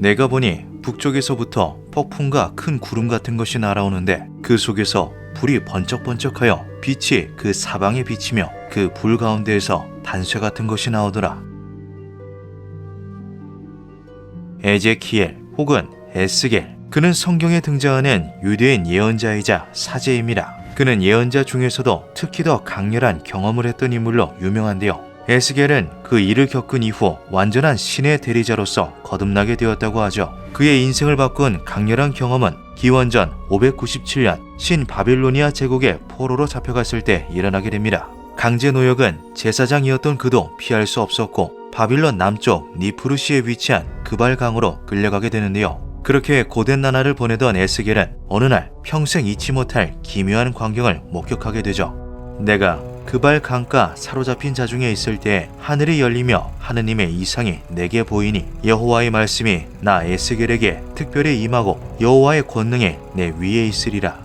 내가 보니 북쪽에서부터 폭풍과 큰 구름 같은 것이 날아오는데 그 속에서 불이 번쩍번쩍하여 빛이 그 사방에 비치며 그 불 가운데에서 단쇠 같은 것이 나오더라. 에제키엘 혹은 에스겔, 그는 성경에 등장하는 유대인 예언자이자 사제입니다. 그는 예언자 중에서도 특히 더 강렬한 경험을 했던 인물로 유명한데요. 에스겔은 그 일을 겪은 이후 완전한 신의 대리자로서 거듭나게 되었다고 하죠. 그의 인생을 바꾼 강렬한 경험은 기원전 597년 신 바빌로니아 제국의 포로로 잡혀갔을 때 일어나게 됩니다. 강제 노역은 제사장이었던 그도 피할 수 없었고 바빌론 남쪽 니프루시에 위치한 그발강으로 끌려가게 되는데요. 그렇게 고된 나날을 보내던 에스겔은 어느 날 평생 잊지 못할 기묘한 광경을 목격하게 되죠. 내가 그발 강가 사로잡힌 자중에 있을 때 하늘이 열리며 하느님의 이상이 내게 보이니 여호와의 말씀이 나 에스겔에게 특별히 임하고 여호와의 권능이 내 위에 있으리라.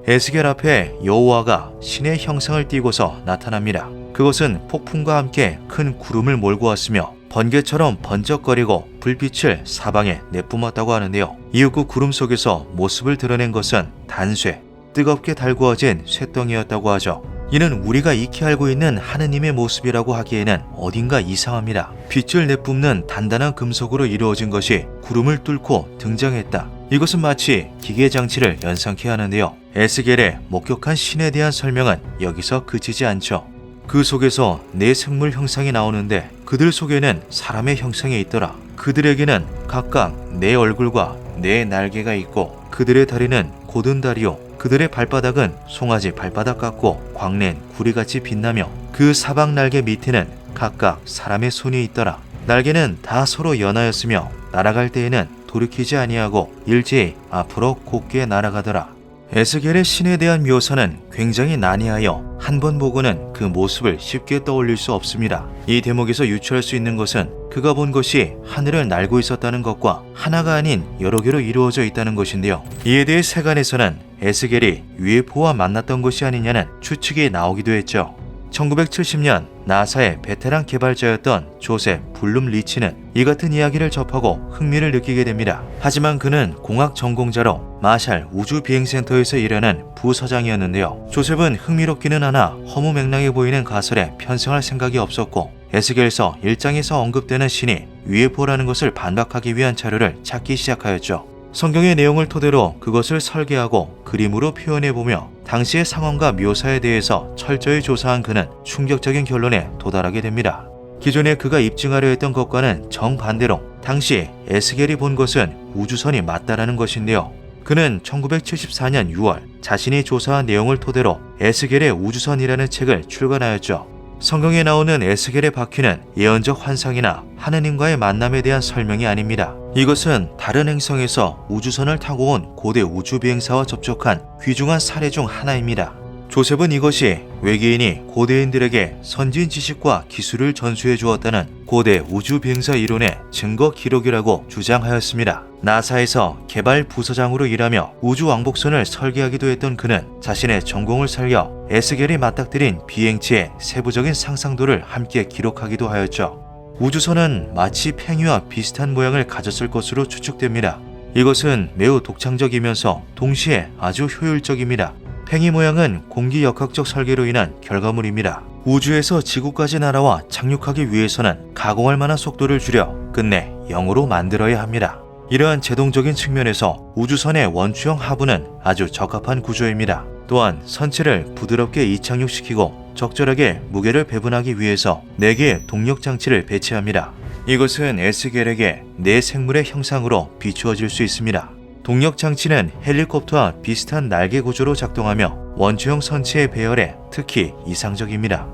에스겔 앞에 여호와가 신의 형상을 띠고서 나타납니다. 그것은 폭풍과 함께 큰 구름을 몰고 왔으며 번개처럼 번쩍거리고 불빛을 사방에 내뿜었다고 하는데요. 이후 그 구름 속에서 모습을 드러낸 것은 단쇠, 뜨겁게 달구어진 쇠덩이였다고 하죠. 이는 우리가 익히 알고 있는 하느님의 모습이라고 하기에는 어딘가 이상합니다. 빛을 내뿜는 단단한 금속으로 이루어진 것이 구름을 뚫고 등장했다. 이것은 마치 기계장치를 연상케 하는데요. 에스겔의 목격한 신에 대한 설명은 여기서 그치지 않죠. 그 속에서 네 생물 형상이 나오는데 그들 속에는 사람의 형상이 있더라. 그들에게는 각각 네 얼굴과 네 날개가 있고 그들의 다리는 곧은 다리요 그들의 발바닥은 송아지 발바닥 같고 광낸 구리같이 빛나며 그 사방 날개 밑에는 각각 사람의 손이 있더라. 날개는 다 서로 연하였으며 날아갈 때에는 돌이키지 아니하고 일제히 앞으로 곧게 날아가더라. 에스겔의 신에 대한 묘사는 굉장히 난해하여 한 번 보고는 그 모습을 쉽게 떠올릴 수 없습니다. 이 대목에서 유추할 수 있는 것은 그가 본 것이 하늘을 날고 있었다는 것과 하나가 아닌 여러 개로 이루어져 있다는 것인데요. 이에 대해 세간에서는 에스겔이 UFO와 만났던 것이 아니냐는 추측이 나오기도 했죠. 1970년 나사의 베테랑 개발자였던 조셉 블룸 리치는 이 같은 이야기를 접하고 흥미를 느끼게 됩니다. 하지만 그는 공학 전공자로 마샬 우주비행센터에서 일하는 부서장이었는데요. 조셉은 흥미롭기는 하나 허무맹랑해 보이는 가설에 편승할 생각이 없었고 에스겔서 1장에서 언급되는 신이 UFO라는 것을 반박하기 위한 자료를 찾기 시작하였죠. 성경의 내용을 토대로 그것을 설계하고 그림으로 표현해보며 당시의 상황과 묘사에 대해서 철저히 조사한 그는 충격적인 결론에 도달하게 됩니다. 기존에 그가 입증하려 했던 것과는 정반대로 당시 에스겔이 본 것은 우주선이 맞다라는 것인데요. 그는 1974년 6월 자신이 조사한 내용을 토대로 에스겔의 우주선이라는 책을 출간하였죠. 성경에 나오는 에스겔의 바퀴는 예언적 환상이나 하느님과의 만남에 대한 설명이 아닙니다. 이것은 다른 행성에서 우주선을 타고 온 고대 우주비행사와 접촉한 귀중한 사례 중 하나입니다. 조셉은 이것이 외계인이 고대인들에게 선진 지식과 기술을 전수해 주었다는 고대 우주비행사 이론의 증거 기록이라고 주장하였습니다. 나사에서 개발 부서장으로 일하며 우주왕복선을 설계하기도 했던 그는 자신의 전공을 살려 에스겔이 맞닥뜨린 비행체의 세부적인 상상도를 함께 기록하기도 하였죠. 우주선은 마치 팽이와 비슷한 모양을 가졌을 것으로 추측됩니다. 이것은 매우 독창적이면서 동시에 아주 효율적입니다. 팽이 모양은 공기역학적 설계로 인한 결과물입니다. 우주에서 지구까지 날아와 착륙하기 위해서는 가공할 만한 속도를 줄여 끝내 0으로 만들어야 합니다. 이러한 제동적인 측면에서 우주선의 원추형 하부는 아주 적합한 구조입니다. 또한 선체를 부드럽게 이착륙시키고 적절하게 무게를 배분하기 위해서 4개의 동력장치를 배치합니다. 이것은 에스겔에게 4생물의 형상으로 비추어질 수 있습니다. 동력장치는 헬리콥터와 비슷한 날개 구조로 작동하며 원추형 선체의 배열에 특히 이상적입니다.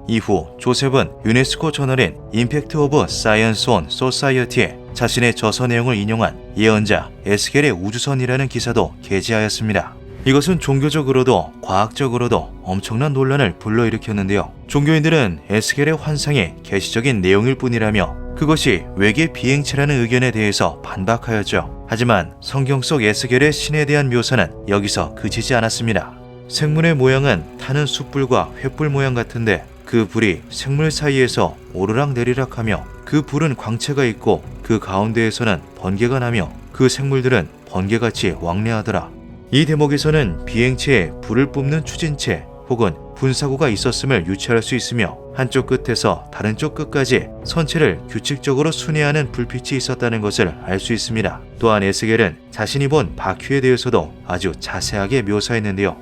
이후 조셉은 유네스코 저널인 임팩트 오브 사이언스 온 소사이어티에 자신의 저서 내용을 인용한 예언자 에스겔의 우주선이라는 기사도 게재하였습니다. 이것은 종교적으로도 과학적으로도 엄청난 논란을 불러일으켰는데요. 종교인들은 에스겔의 환상이 계시적인 내용일 뿐이라며 그것이 외계 비행체라는 의견에 대해서 반박하였죠. 하지만 성경 속 에스겔의 신에 대한 묘사는 여기서 그치지 않았습니다. 생물의 모양은 타는 숯불과 횃불 모양 같은데 그 불이 생물 사이에서 오르락내리락하며 그 불은 광채가 있고 그 가운데에서는 번개가 나며 그 생물들은 번개같이 왕래하더라. 이 대목에서는 비행체에 불을 뿜는 추진체 혹은 분사구가 있었음을 유추할 수 있으며 한쪽 끝에서 다른 쪽 끝까지 선체를 규칙적으로 순회하는 불빛이 있었다는 것을 알 수 있습니다. 또한 에스겔은 자신이 본 바퀴에 대해서도 아주 자세하게 묘사했는데요.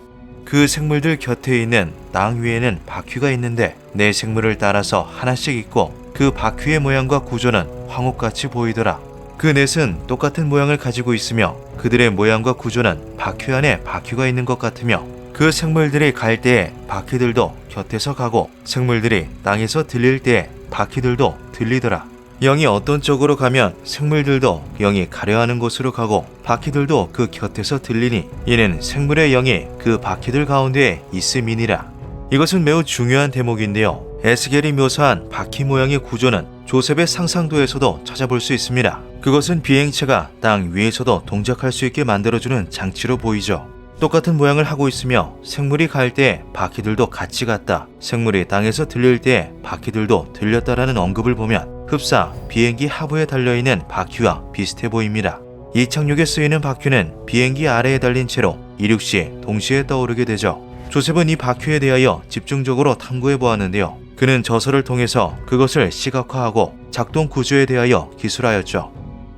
그 생물들 곁에 있는 땅 위에는 바퀴가 있는데 내 생물을 따라서 하나씩 있고 그 바퀴의 모양과 구조는 황옥같이 보이더라. 그 넷은 똑같은 모양을 가지고 있으며 그들의 모양과 구조는 바퀴 안에 바퀴가 있는 것 같으며 그 생물들이 갈 때에 바퀴들도 곁에서 가고 생물들이 땅에서 들릴 때에 바퀴들도 들리더라. 영이 어떤 쪽으로 가면 생물들도 영이 가려 하는 곳으로 가고 바퀴들도 그 곁에서 들리니 이는 생물의 영이 그 바퀴들 가운데에 있음이니라. 이것은 매우 중요한 대목인데요. 에스겔이 묘사한 바퀴 모양의 구조는 조셉의 상상도에서도 찾아볼 수 있습니다. 그것은 비행체가 땅 위에서도 동작할 수 있게 만들어주는 장치로 보이죠. 똑같은 모양을 하고 있으며 생물이 갈 때 바퀴들도 같이 갔다, 생물이 땅에서 들릴 때 바퀴들도 들렸다라는 언급을 보면 흡사 비행기 하부에 달려있는 바퀴와 비슷해 보입니다. 이 착륙에 쓰이는 바퀴는 비행기 아래에 달린 채로 이륙 시 동시에 떠오르게 되죠. 조셉은 이 바퀴에 대하여 집중적으로 탐구해 보았는데요. 그는 저서를 통해서 그것을 시각화하고 작동 구조에 대하여 기술하였죠.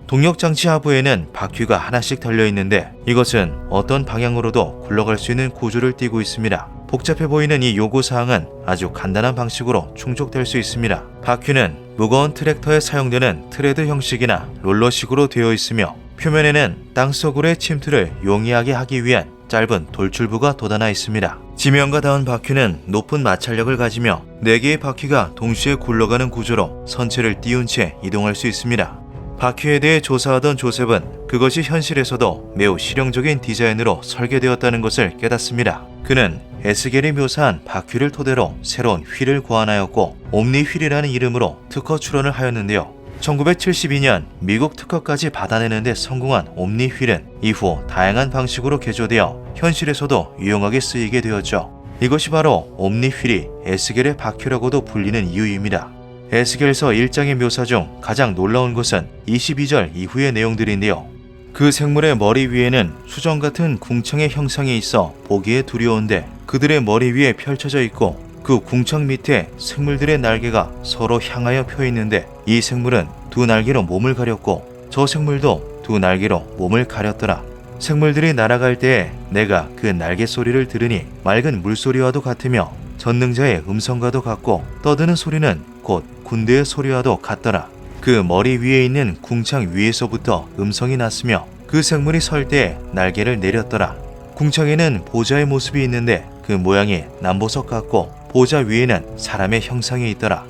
동력장치 하부에는 바퀴가 하나씩 달려있는데 이것은 어떤 방향으로도 굴러갈 수 있는 구조를 띠고 있습니다. 복잡해 보이는 이 요구사항은 아주 간단한 방식으로 충족될 수 있습니다. 바퀴는 무거운 트랙터에 사용되는 트레드 형식이나 롤러식으로 되어 있으며 표면에는 땅속으로의 침투를 용이하게 하기 위한 짧은 돌출부가 돋아나 있습니다. 지면과 닿은 바퀴는 높은 마찰력을 가지며 4개의 바퀴가 동시에 굴러가는 구조로 선체를 띄운 채 이동할 수 있습니다. 바퀴에 대해 조사하던 조셉은 그것이 현실에서도 매우 실용적인 디자인으로 설계되었다는 것을 깨닫습니다. 그는 에스겔이 묘사한 바퀴를 토대로 새로운 휠을 고안하였고 옴니 휠이라는 이름으로 특허 출원을 하였는데요. 1972년 미국 특허까지 받아내는 데 성공한 옴니 휠은 이후 다양한 방식으로 개조되어 현실에서도 유용하게 쓰이게 되었죠. 이것이 바로 옴니 휠이 에스겔의 바퀴라고도 불리는 이유입니다. 에스겔서 1장의 묘사 중 가장 놀라운 것은 22절 이후의 내용들인데요. 그 생물의 머리 위에는 수정 같은 궁창의 형상이 있어 보기에 두려운데 그들의 머리 위에 펼쳐져 있고 그 궁창 밑에 생물들의 날개가 서로 향하여 펴 있는데 이 생물은 두 날개로 몸을 가렸고 저 생물도 두 날개로 몸을 가렸더라. 생물들이 날아갈 때에 내가 그 날개 소리를 들으니 맑은 물소리와도 같으며 전능자의 음성과도 같고 떠드는 소리는 곧 군대의 소리와도 같더라. 그 머리 위에 있는 궁창 위에서부터 음성이 났으며 그 생물이 설 때에 날개를 내렸더라. 궁창에는 보좌의 모습이 있는데 그 모양이 남보석 같고 보좌 위에는 사람의 형상이 있더라.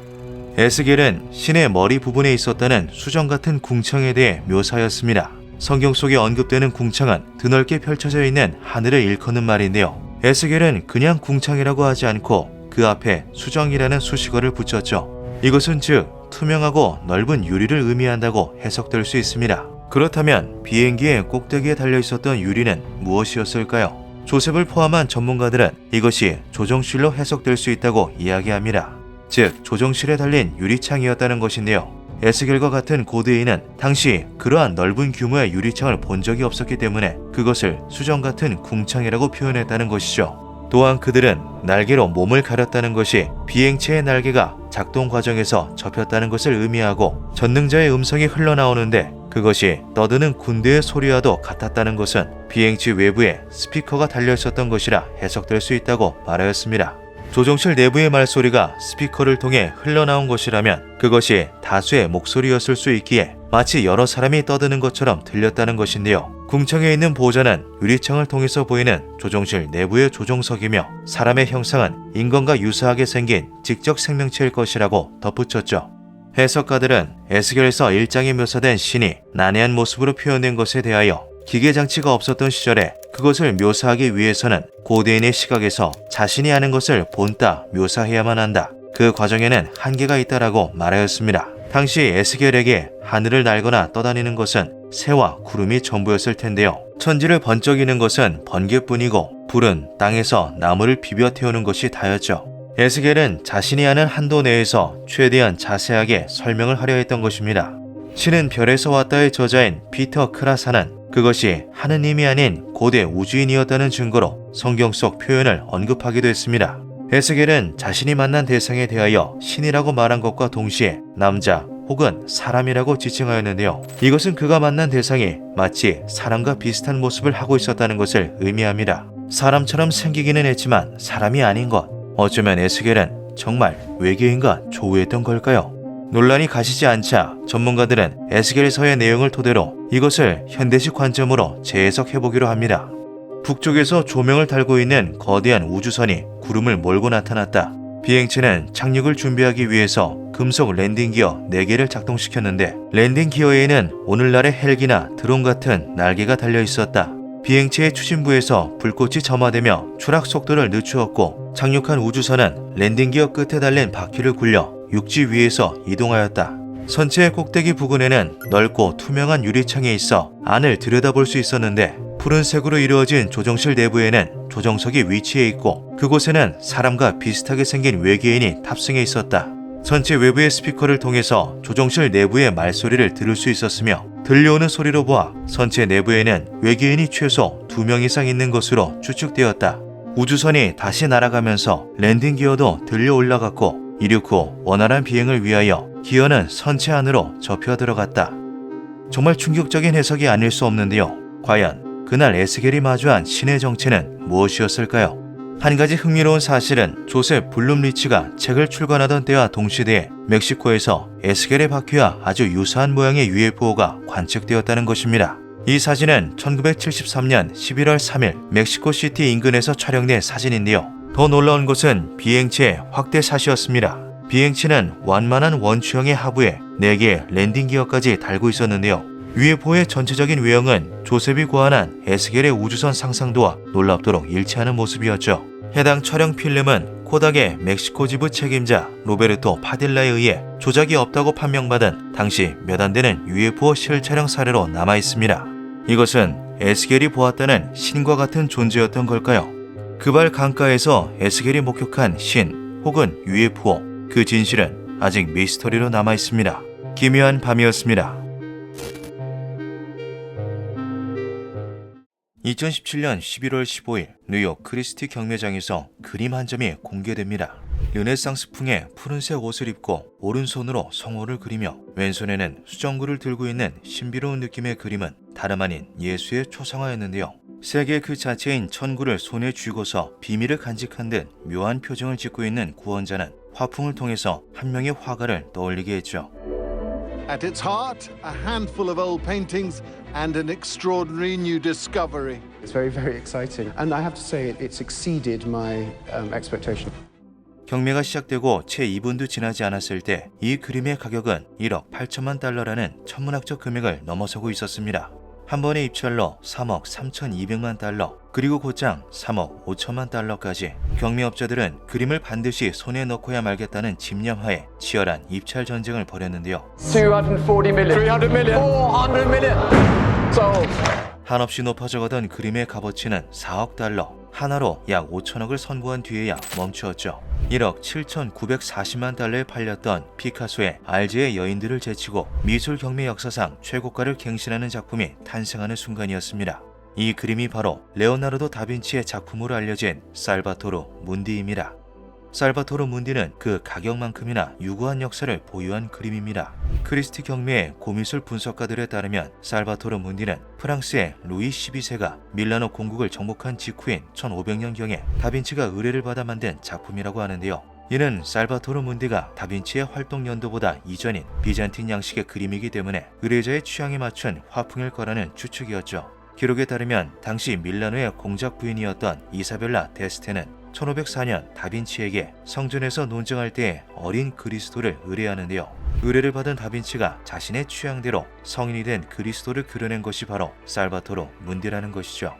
에스겔은 신의 머리 부분에 있었다는 수정 같은 궁창에 대해 묘사하였습니다. 성경 속에 언급되는 궁창은 드넓게 펼쳐져 있는 하늘을 일컫는 말인데요. 에스겔은 그냥 궁창이라고 하지 않고 그 앞에 수정이라는 수식어를 붙였죠. 이것은 즉 투명하고 넓은 유리를 의미한다고 해석될 수 있습니다. 그렇다면 비행기의 꼭대기에 달려있었던 유리는 무엇이었을까요? 조셉을 포함한 전문가들은 이것이 조종실로 해석될 수 있다고 이야기합니다. 즉 조종실에 달린 유리창이었다는 것인데요. 에스겔과 같은 고대인은 당시 그러한 넓은 규모의 유리창을 본 적이 없었기 때문에 그것을 수정 같은 궁창이라고 표현했다는 것이죠. 또한 그들은 날개로 몸을 가렸다는 것이 비행체의 날개가 작동 과정에서 접혔다는 것을 의미하고 전능자의 음성이 흘러나오는데 그것이 떠드는 군대의 소리와도 같았다는 것은 비행체 외부에 스피커가 달려있었던 것이라 해석될 수 있다고 말하였습니다. 조종실 내부의 말소리가 스피커를 통해 흘러나온 것이라면 그것이 다수의 목소리였을 수 있기에 마치 여러 사람이 떠드는 것처럼 들렸다는 것인데요. 궁창에 있는 보좌는 유리창을 통해서 보이는 조종실 내부의 조종석이며 사람의 형상은 인간과 유사하게 생긴 직접 생명체일 것이라고 덧붙였죠. 해석가들은 에스겔서 1장에 묘사된 신이 난해한 모습으로 표현된 것에 대하여 기계장치가 없었던 시절에 그것을 묘사하기 위해서는 고대인의 시각에서 자신이 아는 것을 본따 묘사해야만 한다. 그 과정에는 한계가 있다라고 말하였습니다. 당시 에스겔에게 하늘을 날거나 떠다니는 것은 새와 구름이 전부였을 텐데요. 천지를 번쩍이는 것은 번개뿐이고 불은 땅에서 나무를 비벼 태우는 것이 다였죠. 에스겔은 자신이 아는 한도 내에서 최대한 자세하게 설명을 하려 했던 것입니다. 신은 별에서 왔다의 저자인 피터 크라사는 그것이 하느님이 아닌 고대 우주인이었다는 증거로 성경 속 표현을 언급하기도 했습니다. 에스겔은 자신이 만난 대상에 대하여 신이라고 말한 것과 동시에 남자 혹은 사람이라고 지칭하였는데요. 이것은 그가 만난 대상이 마치 사람과 비슷한 모습을 하고 있었다는 것을 의미합니다. 사람처럼 생기기는 했지만 사람이 아닌 것. 어쩌면 에스겔은 정말 외계인과 조우했던 걸까요? 논란이 가시지 않자 전문가들은 에스겔서의 내용을 토대로 이것을 현대식 관점으로 재해석해보기로 합니다. 북쪽에서 조명을 달고 있는 거대한 우주선이 구름을 몰고 나타났다. 비행체는 착륙을 준비하기 위해서 금속 랜딩 기어 4개를 작동시켰는데 랜딩 기어에는 오늘날의 헬기나 드론 같은 날개가 달려 있었다. 비행체의 추진부에서 불꽃이 점화되며 추락 속도를 늦추었고 착륙한 우주선은 랜딩 기어 끝에 달린 바퀴를 굴려 육지 위에서 이동하였다. 선체의 꼭대기 부근에는 넓고 투명한 유리창이 있어 안을 들여다볼 수 있었는데 푸른색으로 이루어진 조종실 내부에는 조종석이 위치해 있고 그곳에는 사람과 비슷하게 생긴 외계인이 탑승해 있었다. 선체 외부의 스피커를 통해서 조종실 내부의 말소리를 들을 수 있었으며 들려오는 소리로 보아 선체 내부에는 외계인이 최소 2명 이상 있는 것으로 추측되었다. 우주선이 다시 날아가면서 랜딩 기어도 들려 올라갔고 이륙 후 원활한 비행을 위하여 기어는 선체 안으로 접혀 들어갔다. 정말 충격적인 해석이 아닐 수 없는데요. 과연 그날 에스겔이 마주한 신의 정체는 무엇이었을까요? 한 가지 흥미로운 사실은 조셉 블룸리치가 책을 출간하던 때와 동시대에 멕시코에서 에스겔의 바퀴와 아주 유사한 모양의 UFO가 관측되었다는 것입니다. 이 사진은 1973년 11월 3일 멕시코시티 인근에서 촬영된 사진인데요. 더 놀라운 것은 비행체의 확대샷이었습니다. 비행체는 완만한 원추형의 하부에 4개의 랜딩 기어까지 달고 있었는데요. UFO의 전체적인 외형은 조셉이 고안한 에스겔의 우주선 상상도와 놀랍도록 일치하는 모습이었죠. 해당 촬영 필름은 코닥의 멕시코 지부 책임자 로베르토 파딜라에 의해 조작이 없다고 판명받은 당시 몇 안 되는 UFO 실촬영 사례로 남아있습니다. 이것은 에스겔이 보았다는 신과 같은 존재였던 걸까요? 그발 강가에서 에스겔이 목격한 신 혹은 UFO, 그 진실은 아직 미스터리로 남아있습니다. 기묘한 밤이었습니다. 2017년 11월 15일 뉴욕 크리스티 경매장에서 그림 한 점이 공개됩니다. 르네상스풍의 푸른색 옷을 입고 오른손으로 성호를 그리며 왼손에는 수정구를 들고 있는 신비로운 느낌의 그림은 다름 아닌 예수의 초상화였는데요. 세계 그 자체인 천구를 손에 쥐고서 비밀을 간직한 듯 묘한 표정을 짓고 있는 구원자는 화풍을 통해서 한 명의 화가를 떠올리게 했죠. At its heart, a handful of old paintings and an extraordinary new discovery. It's very, very exciting. And I have to say, it's exceeded my expectation. 경매가 시작되고 채 2분도 지나지 않았을 때 이 그림의 가격은 1억 8천만 달러라는 천문학적 금액을 넘어서고 있었습니다. 한 번의 입찰로 3억 3,200만 달러, 그리고 곧장 3억 5천만 달러까지 경매업자들은 그림을 반드시 손에 넣고야 말겠다는 집념하에 치열한 입찰 전쟁을 벌였는데요. 240 million, 300 million, 400 million. Sold. 한없이 높아져가던 그림의 값어치는 4억 달러, 하나로 약 5천억을 선고한 뒤에야 멈추었죠. 1억 7,940만 달러에 팔렸던 피카소의 알제의 여인들을 제치고 미술 경매 역사상 최고가를 갱신하는 작품이 탄생하는 순간이었습니다. 이 그림이 바로 레오나르도 다빈치의 작품으로 알려진 살바토르 문디입니다. 살바토르 문디는 그 가격만큼이나 유구한 역사를 보유한 그림입니다. 크리스티 경매의 고미술 분석가들에 따르면 살바토르 문디는 프랑스의 루이 12세가 밀라노 공국을 정복한 직후인 1500년경에 다빈치가 의뢰를 받아 만든 작품이라고 하는데요. 이는 살바토르 문디가 다빈치의 활동 연도보다 이전인 비잔틴 양식의 그림이기 때문에 의뢰자의 취향에 맞춘 화풍일 거라는 추측이었죠. 기록에 따르면 당시 밀라노의 공작 부인이었던 이사벨라 데스테는 1504년 다빈치에게 성전에서 논증할 때의 어린 그리스도를 의뢰하는데요. 의뢰를 받은 다빈치가 자신의 취향대로 성인이 된 그리스도를 그려낸 것이 바로 살바토르 문디라는 것이죠.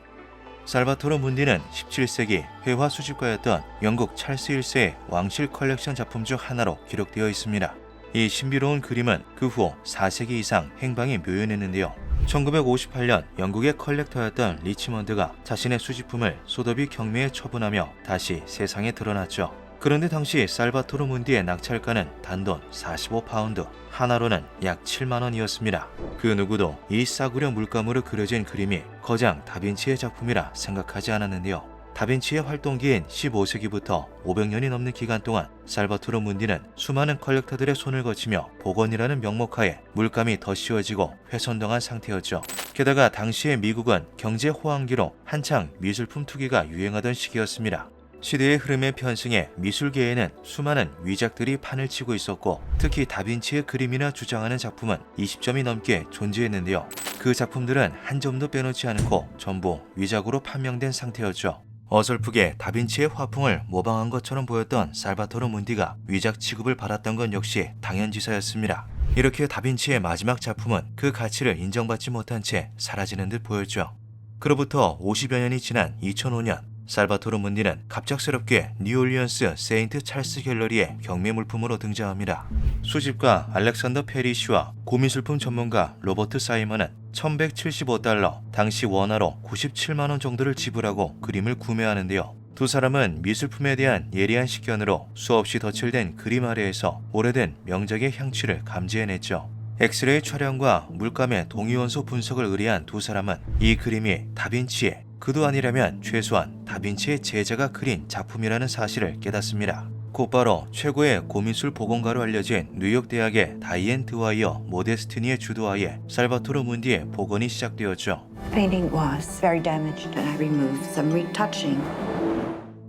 살바토르 문디는 17세기 회화 수집가였던 영국 찰스 1세의 왕실 컬렉션 작품 중 하나로 기록되어 있습니다. 이 신비로운 그림은 그 후 4세기 이상 행방이 묘연했는데요. 1958년 영국의 컬렉터였던 리치먼드가 자신의 수집품을 소더비 경매에 처분하며 다시 세상에 드러났죠. 그런데 당시 살바토르 문디의 낙찰가는 단돈 45파운드, 하나로는 약 7만 원이었습니다. 그 누구도 이 싸구려 물감으로 그려진 그림이 거장 다빈치의 작품이라 생각하지 않았는데요. 다빈치의 활동기인 15세기부터 500년이 넘는 기간 동안 살바토르 문디는 수많은 컬렉터들의 손을 거치며 복원이라는 명목하에 물감이 더 씌워지고 훼손당한 상태였죠. 게다가 당시의 미국은 경제 호황기로 한창 미술품 투기가 유행하던 시기였습니다. 시대의 흐름에 편승해 미술계에는 수많은 위작들이 판을 치고 있었고, 특히 다빈치의 그림이나 주장하는 작품은 20점이 넘게 존재했는데요. 그 작품들은 한 점도 빼놓지 않고 전부 위작으로 판명된 상태였죠. 어설프게 다빈치의 화풍을 모방한 것처럼 보였던 살바토르 문디가 위작 취급을 받았던 건 역시 당연지사였습니다. 이렇게 다빈치의 마지막 작품은 그 가치를 인정받지 못한 채 사라지는 듯 보였죠. 그로부터 50여 년이 지난 2005년, 살바토르 문디는 갑작스럽게 뉴올리언스 세인트 찰스 갤러리의 경매 물품으로 등장합니다. 수집가 알렉산더 페리시와 고미술품 전문가 로버트 사이먼은 1175달러, 당시 원화로 97만 원 정도를 지불하고 그림을 구매하는데요. 두 사람은 미술품에 대한 예리한 식견으로 수없이 덧칠된 그림 아래에서 오래된 명작의 향취를 감지해냈죠. 엑스레이 촬영과 물감의 동위원소 분석을 의뢰한 두 사람은 이 그림이 다빈치의, 그도 아니라면 최소한 다빈치의 제자가 그린 작품이라는 사실을 깨닫습니다. 곧바로 최고의 고미술 복원가로 알려진 뉴욕 대학의 다이앤 드와이어 모데스티니의 주도하에 살바토르 문디의 복원이 시작되었죠. Painting was very damaged and I removed some retouching.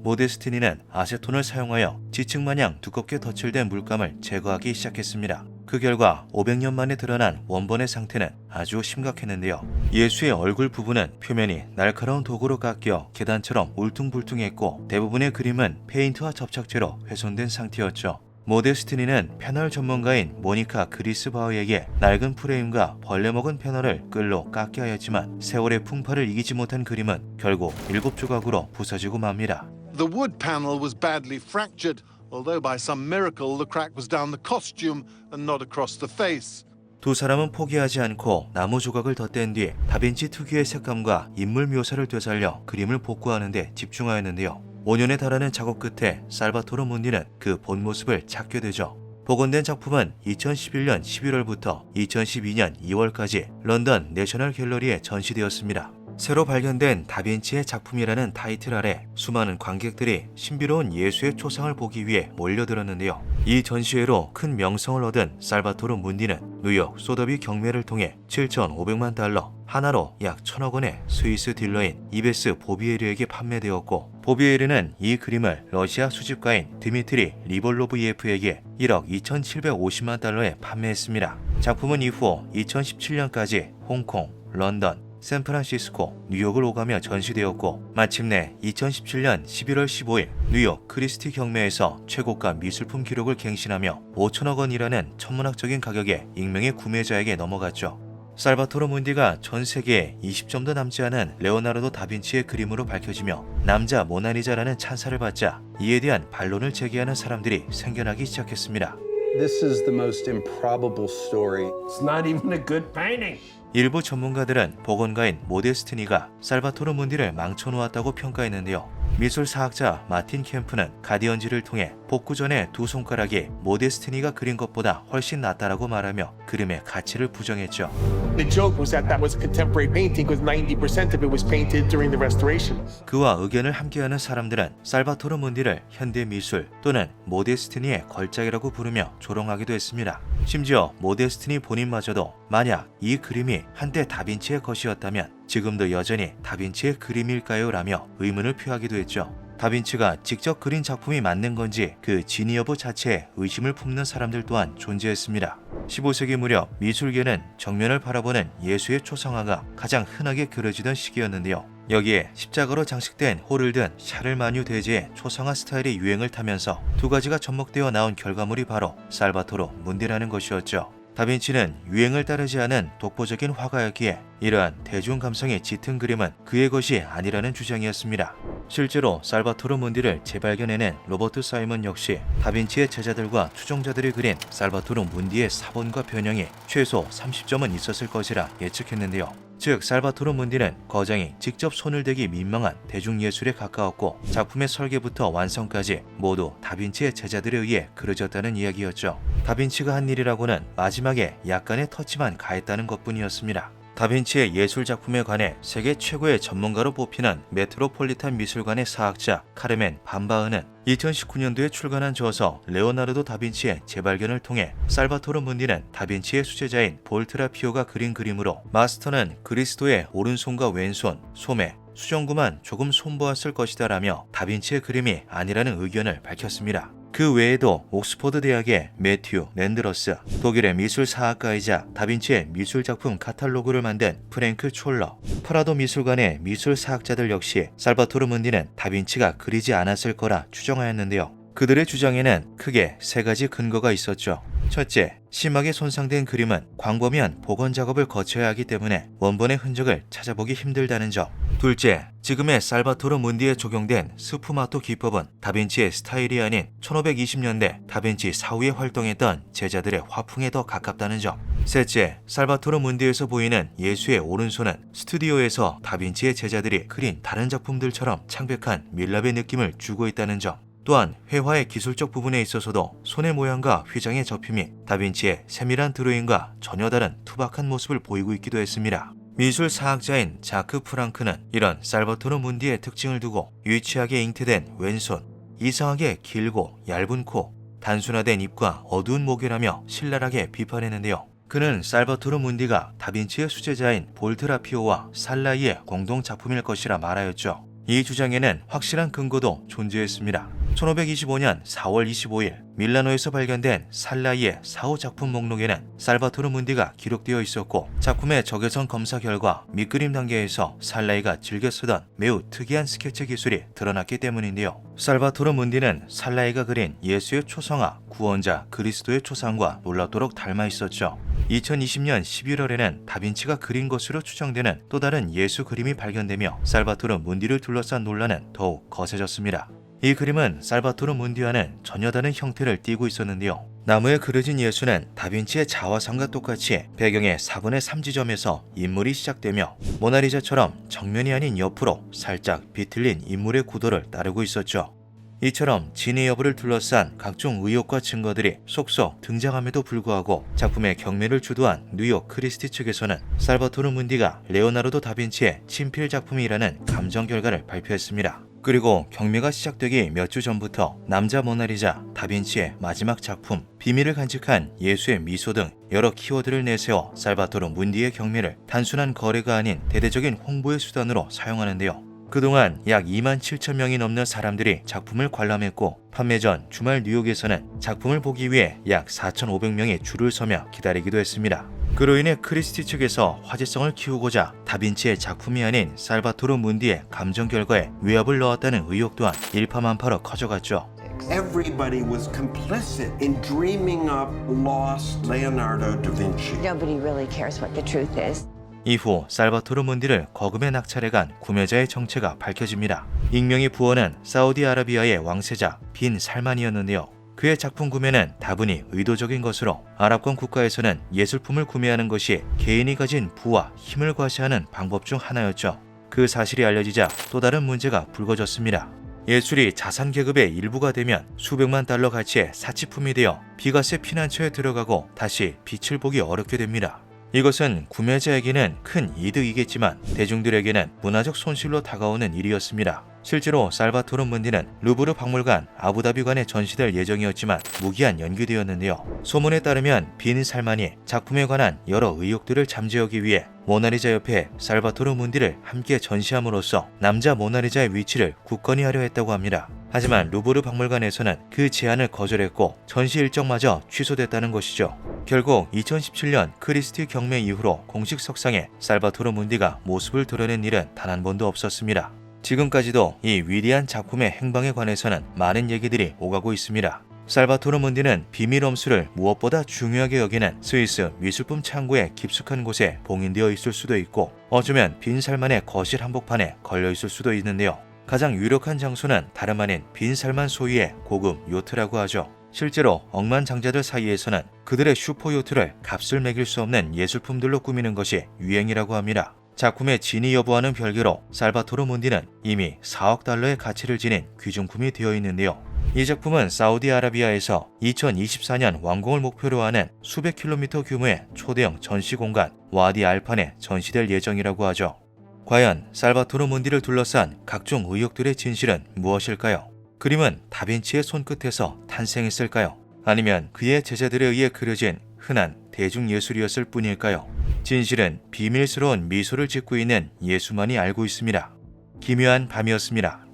모데스티니는 아세톤을 사용하여 지층마냥 두껍게 덧칠된 물감을 제거하기 시작했습니다. 그 결과 500년 만에 드러난 원본의 상태는 아주 심각했는데요. 예수의 얼굴 부분은 표면이 날카로운 도구로 깎여 계단처럼 울퉁불퉁했고, 대부분의 그림은 페인트와 접착제로 훼손된 상태였죠. 모데스티니는 패널 전문가인 모니카 그리스바우에게 낡은 프레임과 벌레 먹은 패널을 끌로 깎게 하였지만 세월의 풍파를 이기지 못한 그림은 결국 7조각으로 부서지고 맙니다. The wood panel was badly fractured, although by some miracle the crack was down the costume and not across the face. 두 사람은 포기하지 않고 나무 조각을 덧댄 뒤 다빈치 특유의 색감과 인물 묘사를 되살려 그림을 복구하는 데 집중하였는데요. 5년에 달하는 작업 끝에 살바토르 문디는 그 본 모습을 찾게 되죠. 복원된 작품은 2011년 11월부터 2012년 2월까지 런던 내셔널 갤러리에 전시되었습니다. 새로 발견된 다빈치의 작품이라는 타이틀 아래 수많은 관객들이 신비로운 예수의 초상을 보기 위해 몰려들었는데요. 이 전시회로 큰 명성을 얻은 살바토르 문디는 뉴욕 소더비 경매를 통해 7,500만 달러, 하나로 약 1,000억 원의 스위스 딜러인 이베스 보비에르에게 판매되었고, 보비에르는 이 그림을 러시아 수집가인 드미트리 리볼로브예프에게 1억 2,750만 달러에 판매했습니다. 작품은 이후 2017년까지 홍콩, 런던, 샌프란시스코, 뉴욕을 오가며 전시되었고, 마침내 2017년 11월 15일 뉴욕 크리스티 경매에서 최고가 미술품 기록을 갱신하며 5천억 원이라는 천문학적인 가격에 익명의 구매자에게 넘어갔죠. 살바토르 문디가 전 세계에 20점도 남지 않은 레오나르도 다빈치의 그림으로 밝혀지며 남자 모나리자라는 찬사를 받자 이에 대한 반론을 제기하는 사람들이 생겨나기 시작했습니다. This is the most improbable story. It's not even a good painting. 일부 전문가들은 복원가인 모데스티니가 살바토르 문디를 망쳐놓았다고 평가했는데요. 미술사학자 마틴 캠프는 가디언지를 통해 복구 전에 두 손가락이 모데스티니가 그린 것보다 훨씬 낫다라고 말하며 그림의 가치를 부정했죠. The joke was that was a contemporary painting because 90% of it was painted during the restoration. 그와 의견을 함께하는 사람들은 살바토르 문디를 현대 미술 또는 모데스티니의 걸작이라고 부르며 조롱하기도 했습니다. 심지어 모데스티니 본인마저도 만약 이 그림이 한때 다빈치의 것이었다면 지금도 여전히 다빈치의 그림일까요? 라며 의문을 표하기도 했죠. 다빈치가 직접 그린 작품이 맞는 건지 그 진위 여부 자체에 의심을 품는 사람들 또한 존재했습니다. 15세기 무렵 미술계는 정면을 바라보는 예수의 초상화가 가장 흔하게 그려지던 시기였는데요. 여기에 십자가로 장식된 홀을 든 샤를마뉴 대제의 초상화 스타일이 유행을 타면서 두 가지가 접목되어 나온 결과물이 바로 살바토르 문디라는 것이었죠. 다빈치는 유행을 따르지 않은 독보적인 화가였기에 이러한 대중 감성의 짙은 그림은 그의 것이 아니라는 주장이었습니다. 실제로 살바토르 문디를 재발견해낸 로버트 사이먼 역시 다빈치의 제자들과 추종자들이 그린 살바토르 문디의 사본과 변형이 최소 30점은 있었을 것이라 예측했는데요. 즉 살바토르 문디는 거장이 직접 손을 대기 민망한 대중예술에 가까웠고 작품의 설계부터 완성까지 모두 다빈치의 제자들에 의해 그려졌다는 이야기였죠. 다빈치가 한 일이라고는 마지막에 약간의 터치만 가했다는 것뿐이었습니다. 다빈치의 예술 작품에 관해 세계 최고의 전문가로 뽑히는 메트로폴리탄 미술관의 사학자 카르멘 반바흐는 2019년도에 출간한 저서 레오나르도 다빈치의 재발견을 통해 살바토르 문디는 다빈치의 수제자인 볼트라피오가 그린 그림으로 마스터는 그리스도의 오른손과 왼손, 소매, 수정구만 조금 손보았을 것이다 라며 다빈치의 그림이 아니라는 의견을 밝혔습니다. 그 외에도 옥스퍼드 대학의 매튜 랜드러스, 독일의 미술 사학가이자 다빈치의 미술 작품 카탈로그를 만든 프랭크 촐러, 프라도 미술관의 미술 사학자들 역시 살바토르 문디는 다빈치가 그리지 않았을 거라 추정하였는데요. 그들의 주장에는 크게 세 가지 근거가 있었죠. 첫째, 심하게 손상된 그림은 광범위한 복원 작업을 거쳐야 하기 때문에 원본의 흔적을 찾아보기 힘들다는 점. 둘째, 지금의 살바토르 문디에 적용된 스푸마토 기법은 다빈치의 스타일이 아닌 1520년대 다빈치 사후에 활동했던 제자들의 화풍에 더 가깝다는 점. 셋째, 살바토르 문디에서 보이는 예수의 오른손은 스튜디오에서 다빈치의 제자들이 그린 다른 작품들처럼 창백한 밀랍의 느낌을 주고 있다는 점. 또한 회화의 기술적 부분에 있어서도 손의 모양과 휘장의 접힘이 다빈치의 세밀한 드로잉과 전혀 다른 투박한 모습을 보이고 있기도 했습니다. 미술 사학자인 자크 프랑크는 이런 살바토르 문디의 특징을 두고 유치하게 잉태된 왼손, 이상하게 길고 얇은 코, 단순화된 입과 어두운 목이라며 신랄하게 비판했는데요. 그는 살바토르 문디가 다빈치의 수제자인 볼트라피오와 살라이의 공동 작품일 것이라 말하였죠. 이 주장에는 확실한 근거도 존재했습니다. 1525년 4월 25일 밀라노에서 발견된 살라이의 4호 작품 목록에는 살바토르 문디가 기록되어 있었고 작품의 적외선 검사 결과 밑그림 단계에서 살라이가 즐겨 쓰던 매우 특이한 스케치 기술이 드러났기 때문인데요. 살바토르 문디는 살라이가 그린 예수의 초성화, 구원자 그리스도의 초상과 놀랍도록 닮아 있었죠. 2020년 11월에는 다빈치가 그린 것으로 추정되는 또 다른 예수 그림이 발견되며 살바토르 문디를 둘러싼 논란은 더욱 거세졌습니다. 이 그림은 살바토르 문디와는 전혀 다른 형태를 띠고 있었는데요. 나무에 그려진 예수는 다빈치의 자화상과 똑같이 배경의 4분의 3 지점에서 인물이 시작되며 모나리자처럼 정면이 아닌 옆으로 살짝 비틀린 인물의 구도를 따르고 있었죠. 이처럼 진위 여부를 둘러싼 각종 의혹과 증거들이 속속 등장함에도 불구하고 작품의 경매를 주도한 뉴욕 크리스티 측에서는 살바토르 문디가 레오나르도 다빈치의 친필 작품이라는 감정 결과를 발표했습니다. 그리고 경매가 시작되기 몇 주 전부터 남자 모나리자, 다빈치의 마지막 작품, 비밀을 간직한 예수의 미소 등 여러 키워드를 내세워 살바토르 문디의 경매를 단순한 거래가 아닌 대대적인 홍보의 수단으로 사용하는데요. 그동안 약 2만 7천 명이 넘는 사람들이 작품을 관람했고 판매 전 주말 뉴욕에서는 작품을 보기 위해 약 4,500명이 줄을 서며 기다리기도 했습니다. 그로 인해 크리스티 측에서 화제성을 키우고자 다빈치의 작품이 아닌 살바토르 문디의 감정 결과에 위협을 넣었다는 의혹 또한 일파만파로 커져갔죠. Everybody was complicit in dreaming up lost Leonardo da Vinci. Nobody really cares what the truth is. 이후 살바토르 문디를 거금에 낙찰해간 구매자의 정체가 밝혀집니다. 익명의 부원은 사우디아라비아의 왕세자 빈 살만이었는데요. 그의 작품 구매는 다분히 의도적인 것으로 아랍권 국가에서는 예술품을 구매하는 것이 개인이 가진 부와 힘을 과시하는 방법 중 하나였죠. 그 사실이 알려지자 또 다른 문제가 불거졌습니다. 예술이 자산 계급의 일부가 되면 수백만 달러 가치의 사치품이 되어 비과세 피난처에 들어가고 다시 빛을 보기 어렵게 됩니다. 이것은 구매자에게는 큰 이득이겠지만 대중들에게는 문화적 손실로 다가오는 일이었습니다. 실제로 살바토르 문디는 루브르 박물관 아부다비관에 전시될 예정이었지만 무기한 연기되었는데요. 소문에 따르면 빈 살만이 작품에 관한 여러 의혹들을 잠재우기 위해 모나리자 옆에 살바토르 문디를 함께 전시함으로써 남자 모나리자의 위치를 굳건히 하려 했다고 합니다. 하지만 루브르 박물관에서는 그 제안을 거절했고 전시 일정마저 취소됐다는 것이죠. 결국 2017년 크리스티 경매 이후로 공식 석상에 살바토르 문디가 모습을 드러낸 일은 단 한 번도 없었습니다. 지금까지도 이 위대한 작품의 행방에 관해서는 많은 얘기들이 오가고 있습니다. 살바토르 문디는 비밀 엄수를 무엇보다 중요하게 여기는 스위스 미술품 창고의 깊숙한 곳에 봉인되어 있을 수도 있고 어쩌면 빈 살만의 거실 한복판에 걸려 있을 수도 있는데요. 가장 유력한 장소는 다름 아닌 빈 살만 소유의 고급 요트라고 하죠. 실제로 억만장자들 사이에서는 그들의 슈퍼 요트를 값을 매길 수 없는 예술품들로 꾸미는 것이 유행이라고 합니다. 작품의 진위 여부와는 별개로 살바토르 문디는 이미 4억 달러의 가치를 지닌 귀중품이 되어 있는데요. 이 작품은 사우디아라비아에서 2024년 완공을 목표로 하는 수백 킬로미터 규모의 초대형 전시공간 와디 알판에 전시될 예정이라고 하죠. 과연 살바토르 문디를 둘러싼 각종 의혹들의 진실은 무엇일까요? 그림은 다빈치의 손끝에서 탄생했을까요? 아니면 그의 제자들에 의해 그려진 흔한 대중예술이었을 뿐일까요? 진실은 비밀스러운 미소를 짓고 있는 예수만이 알고 있습니다. 기묘한 밤이었습니다.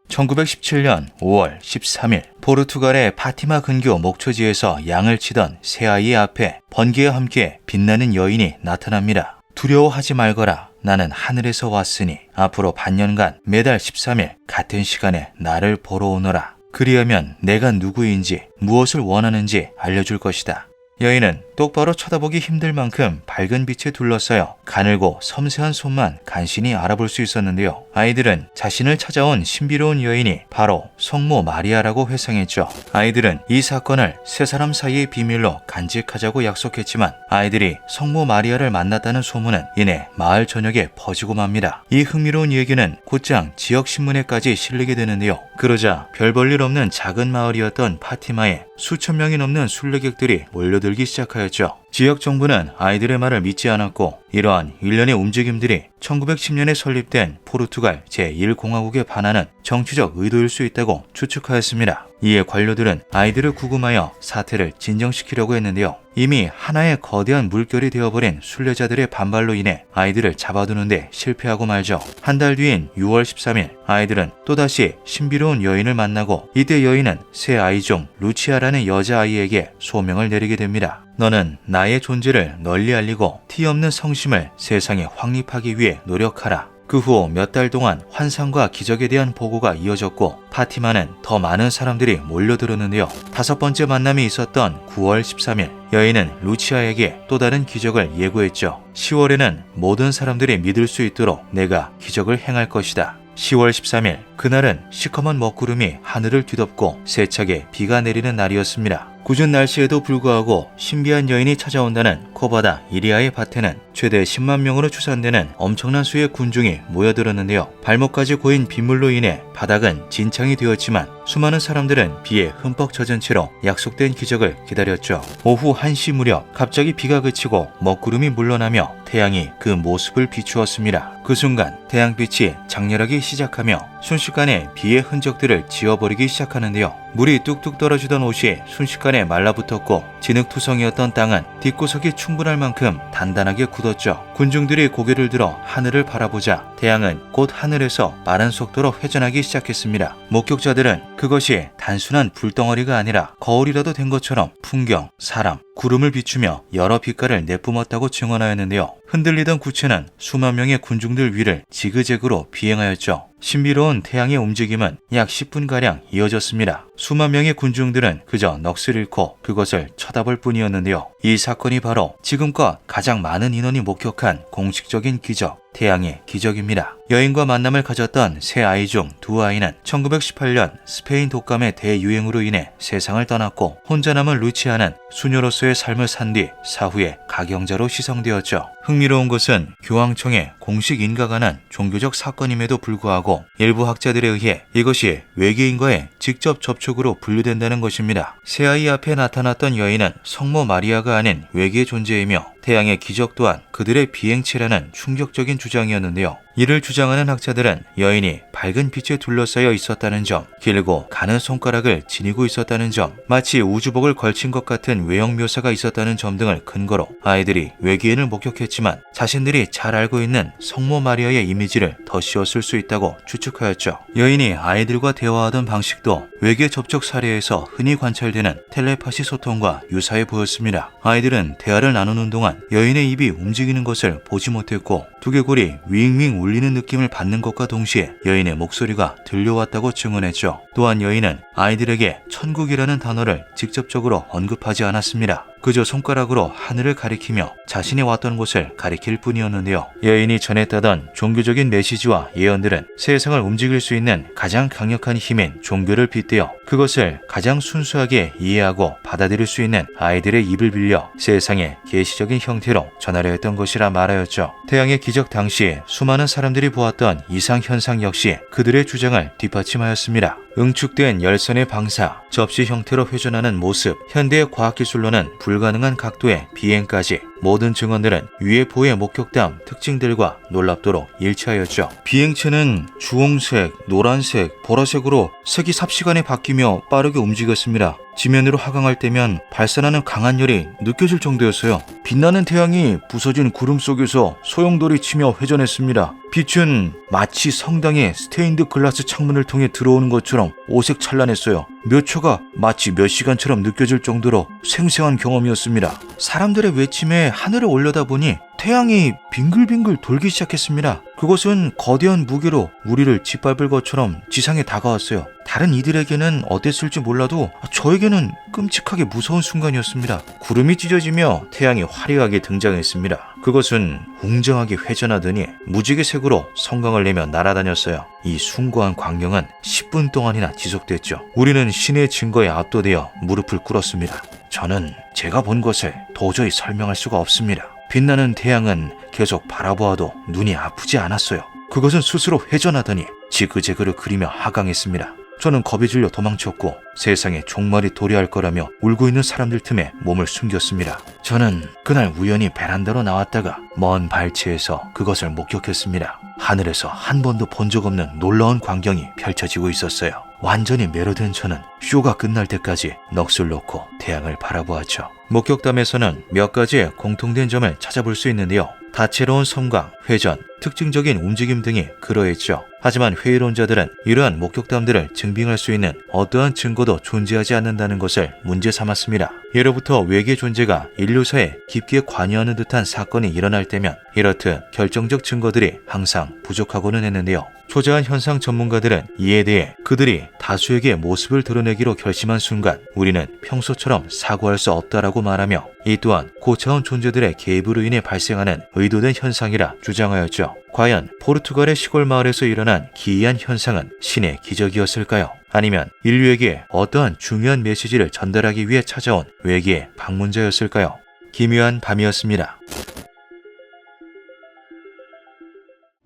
1917년 5월 13일 포르투갈의 파티마 근교 목초지에서 양을 치던 새 아이의 앞에 번개와 함께 빛나는 여인이 나타납니다. 두려워하지 말거라. 나는 하늘에서 왔으니 앞으로 반년간 매달 13일 같은 시간에 나를 보러 오너라. 그리하면 내가 누구인지 무엇을 원하는지 알려줄 것이다. 여인은 똑바로 쳐다보기 힘들 만큼 밝은 빛에 둘러싸여 가늘고 섬세한 손만 간신히 알아볼 수 있었는데요. 아이들은 자신을 찾아온 신비로운 여인이 바로 성모 마리아라고 회상했죠. 아이들은 이 사건을 세 사람 사이의 비밀로 간직하자고 약속했지만 아이들이 성모 마리아를 만났다는 소문은 이내 마을 전역에 퍼지고 맙니다. 이 흥미로운 얘기는 곧장 지역신문에까지 실리게 되는데요. 그러자 별 볼 일 없는 작은 마을이었던 파티마에 수천 명이 넘는 순례객들이 몰려들기 시작하였죠. 지역 정부는 아이들의 말을 믿지 않았고 이러한 일련의 움직임들이 1910년에 설립된 포르투갈 제1공화국에 반하는 정치적 의도일 수 있다고 추측하였습니다. 이에 관료들은 아이들을 구금하여 사태를 진정시키려고 했는데요. 이미 하나의 거대한 물결이 되어버린 순례자들의 반발로 인해 아이들을 잡아두는데 실패하고 말죠. 한 달 뒤인 6월 13일 아이들은 또다시 신비로운 여인을 만나고 이때 여인은 새 아이 중 루치아라는 여자아이에게 소명을 내리게 됩니다. 너는 나의 존재를 널리 알리고 티 없는 성심을 세상에 확립하기 위해 노력하라. 그 후 몇 달 동안 환상과 기적에 대한 보고가 이어졌고 파티마는 더 많은 사람들이 몰려들었는데요. 다섯 번째 만남이 있었던 9월 13일 여인은 루치아에게 또 다른 기적을 예고했죠. 10월에는 모든 사람들이 믿을 수 있도록 내가 기적을 행할 것이다. 10월 13일 그날은 시커먼 먹구름이 하늘을 뒤덮고 세차게 비가 내리는 날이었습니다. 궂은 날씨에도 불구하고 신비한 여인이 찾아온다는 코바다 이리아의 밭에는 최대 10만 명으로 추산되는 엄청난 수의 군중이 모여들었는데요. 발목까지 고인 빗물로 인해 바닥은 진창이 되었지만 수많은 사람들은 비에 흠뻑 젖은 채로 약속된 기적을 기다렸죠. 오후 1시 무렵 갑자기 비가 그치고 먹구름이 물러나며 태양이 그 모습을 비추었습니다. 그 순간 태양빛이 장렬하기 시작하며 순식간에 비의 흔적들을 지워버리기 시작하는데요. 물이 뚝뚝 떨어지던 옷이 순식간에 말라붙었고 진흙투성이었던 땅은 뒷구석이 충분할 만큼 단단하게 굳었죠. 군중들이 고개를 들어 하늘을 바라보자 태양은 곧 하늘에서 빠른 속도로 회전하기 시작했습니다. 목격자들은 그것이 단순한 불덩어리가 아니라 거울이라도 된 것처럼 풍경, 사람, 구름을 비추며 여러 빛깔을 내뿜었다고 증언하였는데요. 흔들리던 구체는 수만 명의 군중들 위를 지그재그로 비행하였죠. 신비로운 태양의 움직임은 약 10분가량 이어졌습니다. 수만 명의 군중들은 그저 넋을 잃고 그것을 쳐다볼 뿐이었는데요. 이 사건이 바로 지금껏 가장 많은 인원이 목격한 공식적인 기적, 태양의 기적입니다. 여인과 만남을 가졌던 세 아이 중 두 아이는 1918년 스페인 독감의 대유행으로 인해 세상을 떠났고 혼자 남은 루치아는 수녀로서의 삶을 산 뒤 사후에 가경자로 시성되었죠. 흥미로운 것은 교황청에 공식 인가가 종교적 사건임에도 불구하고 일부 학자들에 의해 이것이 외계인과의 직접 접촉으로 분류된다는 것입니다. 새 아이 앞에 나타났던 여인은 성모 마리아가 아닌 외계 존재이며 태양의 기적 또한 그들의 비행체라는 충격적인 주장이었는데요. 이를 주장하는 학자들은 여인이 밝은 빛에 둘러싸여 있었다는 점, 길고 가는 손가락을 지니고 있었다는 점, 마치 우주복을 걸친 것 같은 외형 묘사가 있었다는 점 등을 근거로 아이들이 외계인을 목격했지만 자신들이 잘 알고 있는 성모 마리아의 이미지를 더 씌웠을 수 있다고 추측하였죠. 여인이 아이들과 대화하던 방식도 외계 접촉 사례에서 흔히 관찰되는 텔레파시 소통과 유사해 보였습니다. 아이들은 대화를 나누는 동안 여인의 입이 움직이는 것을 보지 못했고 두개골이 윙윙 울리는 느낌을 받는 것과 동시에 여인의 목소리가 들려왔다고 증언했죠. 또한 여인은 아이들에게 천국이라는 단어를 직접적으로 언급하지 않았습니다. 그저 손가락으로 하늘을 가리키며 자신이 왔던 곳을 가리킬 뿐이었는데요. 여인이 전했다던 종교적인 메시지와 예언들은 세상을 움직일 수 있는 가장 강력한 힘인 종교를 빗대어 그것을 가장 순수하게 이해하고 받아들일 수 있는 아이들의 입을 빌려 세상의 계시적인 형태로 전하려 했던 것이라 말하였죠. 태양의 기적 당시 수많은 사람들이 보았던 이상 현상 역시 그들의 주장을 뒷받침하였습니다. 응축된 열선의 방사, 접시 형태로 회전하는 모습, 현대의 과학기술로는 불가능한 각도의 비행까지 모든 증언들은 UFO의 목격담 특징들과 놀랍도록 일치하였죠. 비행체는 주홍색, 노란색, 보라색으로 색이 삽시간에 바뀌며 빠르게 움직였습니다. 지면으로 하강할 때면 발산하는 강한 열이 느껴질 정도였어요. 빛나는 태양이 부서진 구름 속에서 소용돌이 치며 회전했습니다. 빛은 마치 성당의 스테인드 글라스 창문을 통해 들어오는 것처럼 오색찬란했어요. 몇 초가 마치 몇 시간처럼 느껴질 정도로 생생한 경험이었습니다. 사람들의 외침에 하늘을 올려다보니 태양이 빙글빙글 돌기 시작했습니다. 그것은 거대한 무게로 우리를 짓밟을 것처럼 지상에 다가왔어요. 다른 이들에게는 어땠을지 몰라도 저에게는 끔찍하게 무서운 순간이었습니다. 구름이 찢어지며 태양이 화려하게 등장했습니다. 그것은 웅장하게 회전하더니 무지개 색으로 성광을 내며 날아다녔어요. 이 숭고한 광경은 10분 동안이나 지속됐죠. 우리는 신의 증거에 압도되어 무릎을 꿇었습니다. 저는 제가 본 것을 도저히 설명할 수가 없습니다. 빛나는 태양은 계속 바라보아도 눈이 아프지 않았어요. 그것은 스스로 회전하더니 지그재그를 그리며 하강했습니다. 저는 겁이 질려 도망쳤고 세상에 종말이 도래할 거라며 울고 있는 사람들 틈에 몸을 숨겼습니다. 저는 그날 우연히 베란다로 나왔다가 먼 발치에서 그것을 목격했습니다. 하늘에서 한 번도 본 적 없는 놀라운 광경이 펼쳐지고 있었어요. 완전히 매료된 저는 쇼가 끝날 때까지 넋을 놓고 태양을 바라보았죠. 목격담에서는 몇 가지의 공통된 점을 찾아볼 수 있는데요. 다채로운 섬광, 회전, 특징적인 움직임 등이 그러했죠. 하지만 회의론자들은 이러한 목격담들을 증빙할 수 있는 어떠한 증거도 존재하지 않는다는 것을 문제 삼았습니다. 예로부터 외계 존재가 인류사에 깊게 관여하는 듯한 사건이 일어날 때면 이렇듯 결정적 증거들이 항상 부족하고는 했는데요. 초자한 현상 전문가들은 이에 대해 그들이 다수에게 모습을 드러내기로 결심한 순간 우리는 평소처럼 사고할 수 없다라고 말하며 이 또한 고차원 존재들의 개입으로 인해 발생하는 의도된 현상이라 주장하였죠. 과연 포르투갈의 시골 마을에서 일어난 기이한 현상은 신의 기적이었을까요? 아니면 인류에게 어떠한 중요한 메시지를 전달하기 위해 찾아온 외계의 방문자였을까요? 기묘한 밤이었습니다.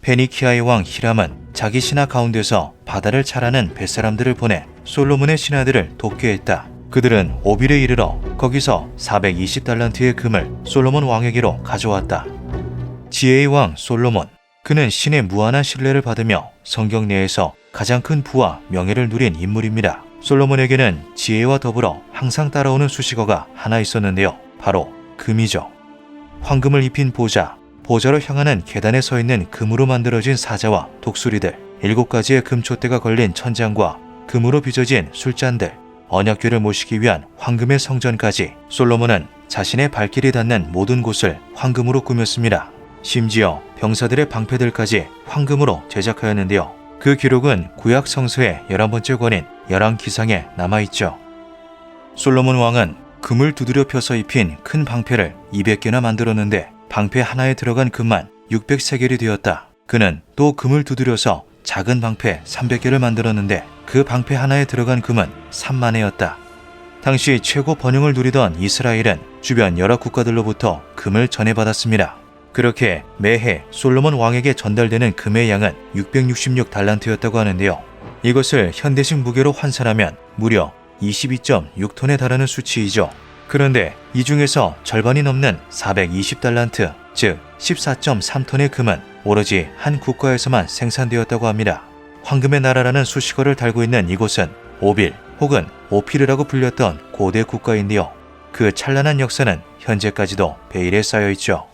페니키아의 왕 히람은 자기 신하 가운데서 바다를 찰하는 뱃사람들을 보내 솔로몬의 신하들을 돕게 했다. 그들은 오빌에 이르러 거기서 420달란트의 금을 솔로몬 왕에게로 가져왔다. 지혜의 왕 솔로몬, 그는 신의 무한한 신뢰를 받으며 성경 내에서 가장 큰 부와 명예를 누린 인물입니다. 솔로몬에게는 지혜와 더불어 항상 따라오는 수식어가 하나 있었는데요. 바로 금이죠. 황금을 입힌 보좌, 보좌로 향하는 계단에 서 있는 금으로 만들어진 사자와 독수리들, 7가지의 금촛대가 걸린 천장과 금으로 빚어진 술잔들, 언약궤를 모시기 위한 황금의 성전까지 솔로몬은 자신의 발길이 닿는 모든 곳을 황금으로 꾸몄습니다. 심지어 병사들의 방패들까지 황금으로 제작하였는데요. 그 기록은 구약 성서의 11번째 권인 열왕기상에 남아있죠. 솔로몬 왕은 금을 두드려 펴서 입힌 큰 방패를 200개나 만들었는데 방패 하나에 들어간 금만 600세겔이 되었다. 그는 또 금을 두드려서 작은 방패 300개를 만들었는데 그 방패 하나에 들어간 금은 3만회였다. 당시 최고 번영을 누리던 이스라엘은 주변 여러 국가들로부터 금을 전해받았습니다. 그렇게 매해 솔로몬 왕에게 전달되는 금의 양은 666달란트였다고 하는데요. 이것을 현대식 무게로 환산하면 무려 22.6톤에 달하는 수치이죠. 그런데 이 중에서 절반이 넘는 420달란트, 즉 14.3톤의 금은 오로지 한 국가에서만 생산되었다고 합니다. 황금의 나라라는 수식어를 달고 있는 이곳은 오빌 혹은 오피르라고 불렸던 고대 국가인데요. 그 찬란한 역사는 현재까지도 베일에 쌓여있죠.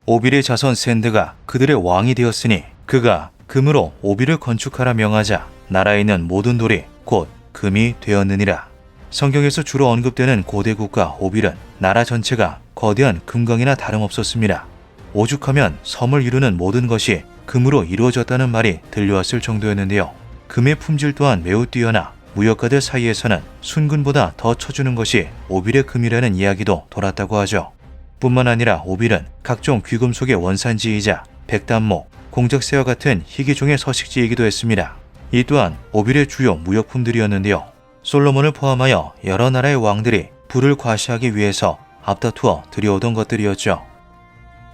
오빌의 자손 샌드가 그들의 왕이 되었으니 그가 금으로 오빌을 건축하라 명하자 나라에 있는 모든 돌이 곧 금이 되었느니라. 성경에서 주로 언급되는 고대 국가 오빌은 나라 전체가 거대한 금강이나 다름없었습니다. 오죽하면 섬을 이루는 모든 것이 금으로 이루어졌다는 말이 들려왔을 정도였는데요. 금의 품질 또한 매우 뛰어나 무역가들 사이에서는 순금보다 더 쳐주는 것이 오빌의 금이라는 이야기도 돌았다고 하죠. 뿐만 아니라 오빌은 각종 귀금속의 원산지이자 백단목, 공작새와 같은 희귀종의 서식지이기도 했습니다. 이 또한 오빌의 주요 무역품들이었는데요. 솔로몬을 포함하여 여러 나라의 왕들이 부를 과시하기 위해서 앞다투어 들여오던 것들이었죠.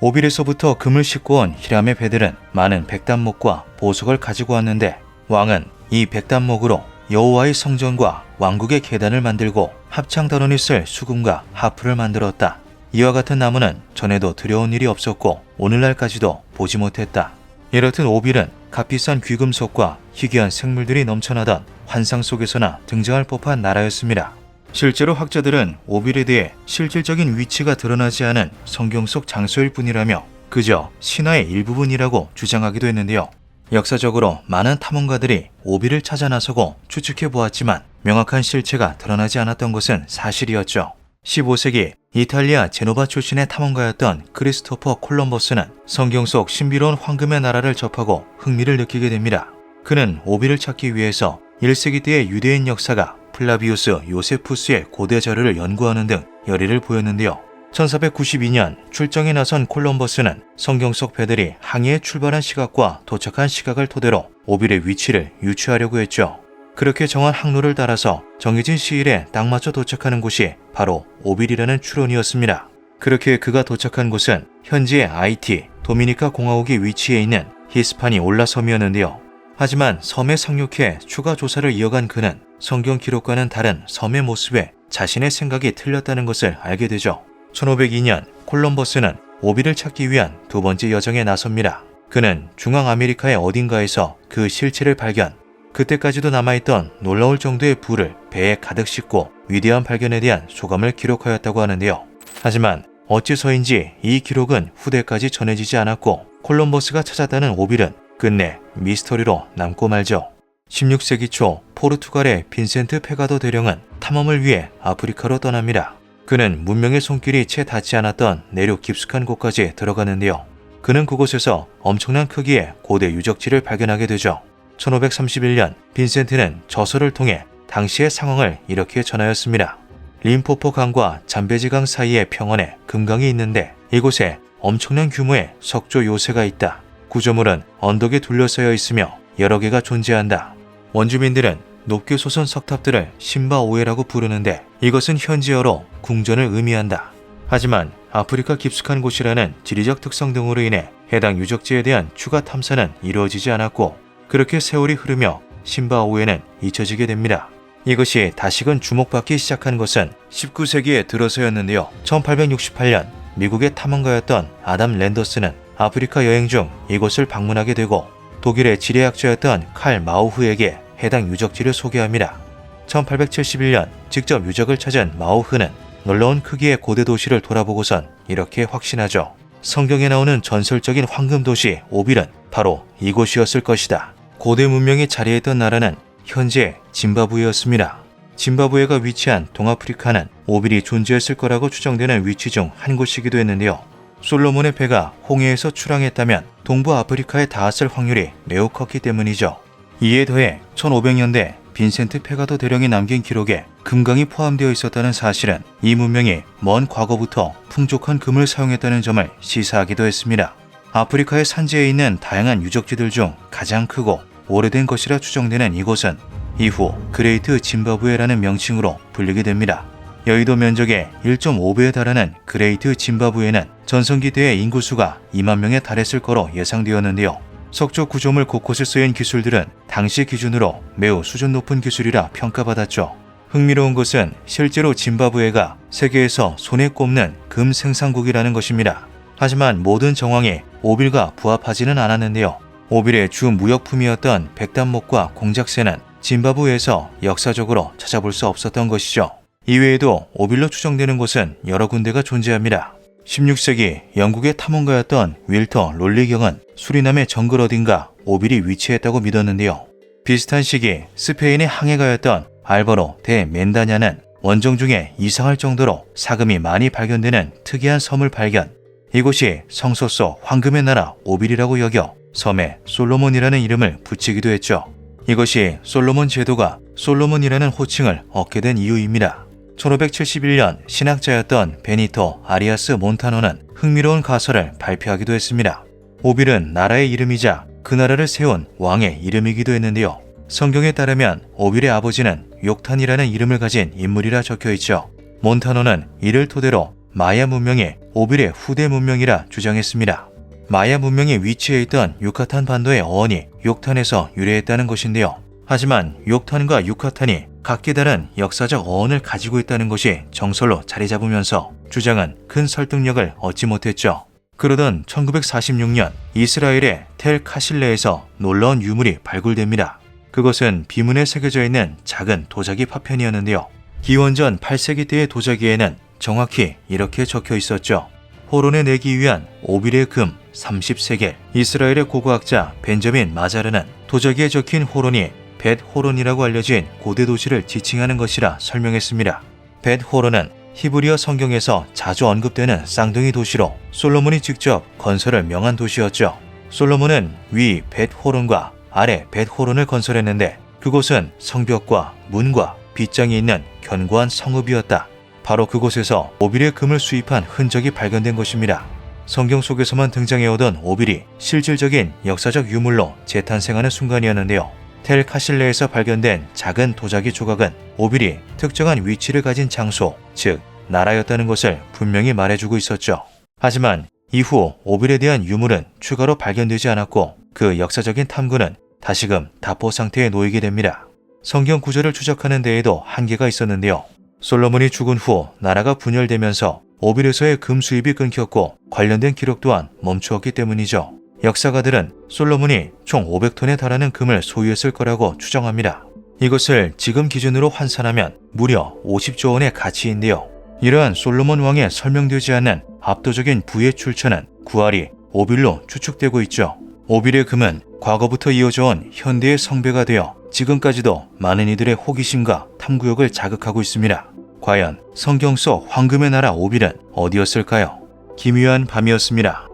오빌에서부터 금을 싣고 온 히람의 배들은 많은 백단목과 보석을 가지고 왔는데 왕은 이 백단목으로 여호와의 성전과 왕국의 계단을 만들고 합창단원이 쓸 수금과 하프를 만들었다. 이와 같은 나무는 전에도 들여온 일이 없었고 오늘날까지도 보지 못했다. 이렇듯 오빌은 값비싼 귀금속과 희귀한 생물들이 넘쳐나던 환상 속에서나 등장할 법한 나라였습니다. 실제로 학자들은 오빌에 대해 실질적인 위치가 드러나지 않은 성경 속 장소일 뿐이라며 그저 신화의 일부분이라고 주장하기도 했는데요. 역사적으로 많은 탐험가들이 오빌을 찾아 나서고 추측해 보았지만 명확한 실체가 드러나지 않았던 것은 사실이었죠. 15세기 이탈리아 제노바 출신의 탐험가였던 크리스토퍼 콜럼버스는 성경 속 신비로운 황금의 나라를 접하고 흥미를 느끼게 됩니다. 그는 오빌을 찾기 위해서 1세기 때의 유대인 역사가 플라비우스 요세푸스의 고대 자료를 연구하는 등 열의를 보였는데요. 1492년 출정에 나선 콜럼버스는 성경 속 배들이 항해에 출발한 시각과 도착한 시각을 토대로 오빌의 위치를 유추하려고 했죠. 그렇게 정한 항로를 따라서 정해진 시일에 딱 맞춰 도착하는 곳이 바로 오빌이라는 추론이었습니다. 그렇게 그가 도착한 곳은 현지의 아이티, 도미니카 공화국이 위치해 있는 히스파니올라 섬이었는데요. 하지만 섬에 상륙해 추가 조사를 이어간 그는 성경 기록과는 다른 섬의 모습에 자신의 생각이 틀렸다는 것을 알게 되죠. 1502년 콜럼버스는 오빌을 찾기 위한 두 번째 여정에 나섭니다. 그는 중앙아메리카의 어딘가에서 그 실체를 발견, 그때까지도 남아있던 놀라울 정도의 불을 배에 가득 싣고 위대한 발견에 대한 소감을 기록하였다고 하는데요. 하지만 어째서인지 이 기록은 후대까지 전해지지 않았고 콜럼버스가 찾았다는 오빌은 끝내 미스터리로 남고 말죠. 16세기 초 포르투갈의 빈센트 페가도 대령은 탐험을 위해 아프리카로 떠납니다. 그는 문명의 손길이 채 닿지 않았던 내륙 깊숙한 곳까지 들어가는데요. 그는 그곳에서 엄청난 크기의 고대 유적지를 발견하게 되죠. 1531년 빈센트는 저서를 통해 당시의 상황을 이렇게 전하였습니다. 림포포 강과 잠베지 강 사이의 평원에 금강이 있는데 이곳에 엄청난 규모의 석조 요새가 있다. 구조물은 언덕에 둘러싸여 있으며 여러 개가 존재한다. 원주민들은 높게 솟은 석탑들을 신바오에라고 부르는데 이것은 현지어로 궁전을 의미한다. 하지만 아프리카 깊숙한 곳이라는 지리적 특성 등으로 인해 해당 유적지에 대한 추가 탐사는 이루어지지 않았고 그렇게 세월이 흐르며 신바오에는 잊혀지게 됩니다. 이것이 다시금 주목받기 시작한 것은 19세기에 들어서였는데요. 1868년 미국의 탐험가였던 아담 랜더스는 아프리카 여행 중 이곳을 방문하게 되고 독일의 지리학자였던 칼 마우흐에게 해당 유적지를 소개합니다. 1871년 직접 유적을 찾은 마우흐는 놀라운 크기의 고대 도시를 돌아보고선 이렇게 확신하죠. 성경에 나오는 전설적인 황금 도시 오빌은 바로 이곳이었을 것이다. 고대 문명이 자리했던 나라는 현재 짐바브웨였습니다. 짐바브웨가 위치한 동아프리카는 오빌이 존재했을 거라고 추정되는 위치 중 한 곳이기도 했는데요. 솔로몬의 배가 홍해에서 출항했다면 동부 아프리카에 닿았을 확률이 매우 컸기 때문이죠. 이에 더해 1500년대 빈센트 페가도 대령이 남긴 기록에 금강이 포함되어 있었다는 사실은 이 문명이 먼 과거부터 풍족한 금을 사용했다는 점을 시사하기도 했습니다. 아프리카의 산지에 있는 다양한 유적지들 중 가장 크고 오래된 것이라 추정되는 이곳은 이후 그레이트 짐바브웨라는 명칭으로 불리게 됩니다. 여의도 면적의 1.5배에 달하는 그레이트 짐바브웨는 전성기 때의 인구수가 2만 명에 달했을 거로 예상되었는데요. 석조 구조물 곳곳에 쓰인 기술들은 당시 기준으로 매우 수준 높은 기술이라 평가받았죠. 흥미로운 것은 실제로 짐바브웨가 세계에서 손에 꼽는 금 생산국이라는 것입니다. 하지만 모든 정황이 오빌과 부합하지는 않았는데요. 오빌의 주 무역품이었던 백단목과 공작새는 짐바브웨에서 역사적으로 찾아볼 수 없었던 것이죠. 이외에도 오빌로 추정되는 곳은 여러 군데가 존재합니다. 16세기 영국의 탐험가였던 윌터 롤리경은 수리남의 정글 어딘가 오빌이 위치했다고 믿었는데요. 비슷한 시기 스페인의 항해가였던 알바로 데 멘다냐는 원정 중에 이상할 정도로 사금이 많이 발견되는 특이한 섬을 발견. 이곳이 성소서 황금의 나라 오빌이라고 여겨 섬에 솔로몬이라는 이름을 붙이기도 했죠. 이것이 솔로몬 제도가 솔로몬이라는 호칭을 얻게 된 이유입니다. 1571년 신학자였던 베니토 아리아스 몬타노는 흥미로운 가설을 발표하기도 했습니다. 오빌은 나라의 이름이자 그 나라를 세운 왕의 이름이기도 했는데요. 성경에 따르면 오빌의 아버지는 욕탄이라는 이름을 가진 인물이라 적혀있죠. 몬타노는 이를 토대로 마야 문명이 오빌의 후대 문명이라 주장했습니다. 마야 문명이 위치해 있던 유카탄 반도의 어원이 욕탄에서 유래했다는 것인데요. 하지만 욕탄과 유카탄이 각기 다른 역사적 어원을 가지고 있다는 것이 정설로 자리 잡으면서 주장은 큰 설득력을 얻지 못했죠. 그러던 1946년 이스라엘의 텔 카실레에서 놀라운 유물이 발굴됩니다. 그것은 비문에 새겨져 있는 작은 도자기 파편이었는데요. 기원전 8세기 때의 도자기에는 정확히 이렇게 적혀 있었죠. 호론에 내기 위한 오빌의 금 30세겔. 이스라엘의 고고학자 벤저민 마자르는 도자기에 적힌 호론이 벳호론이라고 알려진 고대 도시를 지칭하는 것이라 설명했습니다. 벳호론은 히브리어 성경에서 자주 언급되는 쌍둥이 도시로 솔로몬이 직접 건설을 명한 도시였죠. 솔로몬은 위 벳호론과 아래 벳호론을 건설했는데 그곳은 성벽과 문과 빗장이 있는 견고한 성읍이었다. 바로 그곳에서 오빌의 금을 수입한 흔적이 발견된 것입니다. 성경 속에서만 등장해오던 오빌이 실질적인 역사적 유물로 재탄생하는 순간이었는데요. 텔 카실레에서 발견된 작은 도자기 조각은 오빌이 특정한 위치를 가진 장소, 즉 나라였다는 것을 분명히 말해주고 있었죠. 하지만 이후 오빌에 대한 유물은 추가로 발견되지 않았고 그 역사적인 탐구는 다시금 답보 상태에 놓이게 됩니다. 성경 구절을 추적하는 데에도 한계가 있었는데요. 솔로몬이 죽은 후 나라가 분열되면서 오빌에서의 금 수입이 끊겼고 관련된 기록 또한 멈추었기 때문이죠. 역사가들은 솔로몬이 총 500톤에 달하는 금을 소유했을 거라고 추정합니다. 이것을 지금 기준으로 환산하면 무려 50조 원의 가치인데요. 이러한 솔로몬 왕의 설명되지 않는 압도적인 부의 출처는 구할이 오빌로 추측되고 있죠. 오빌의 금은 과거부터 이어져 온 현대의 성배가 되어 지금까지도 많은 이들의 호기심과 탐구욕을 자극하고 있습니다. 과연 성경 속 황금의 나라 오빌은 어디였을까요? 기묘한 밤이었습니다.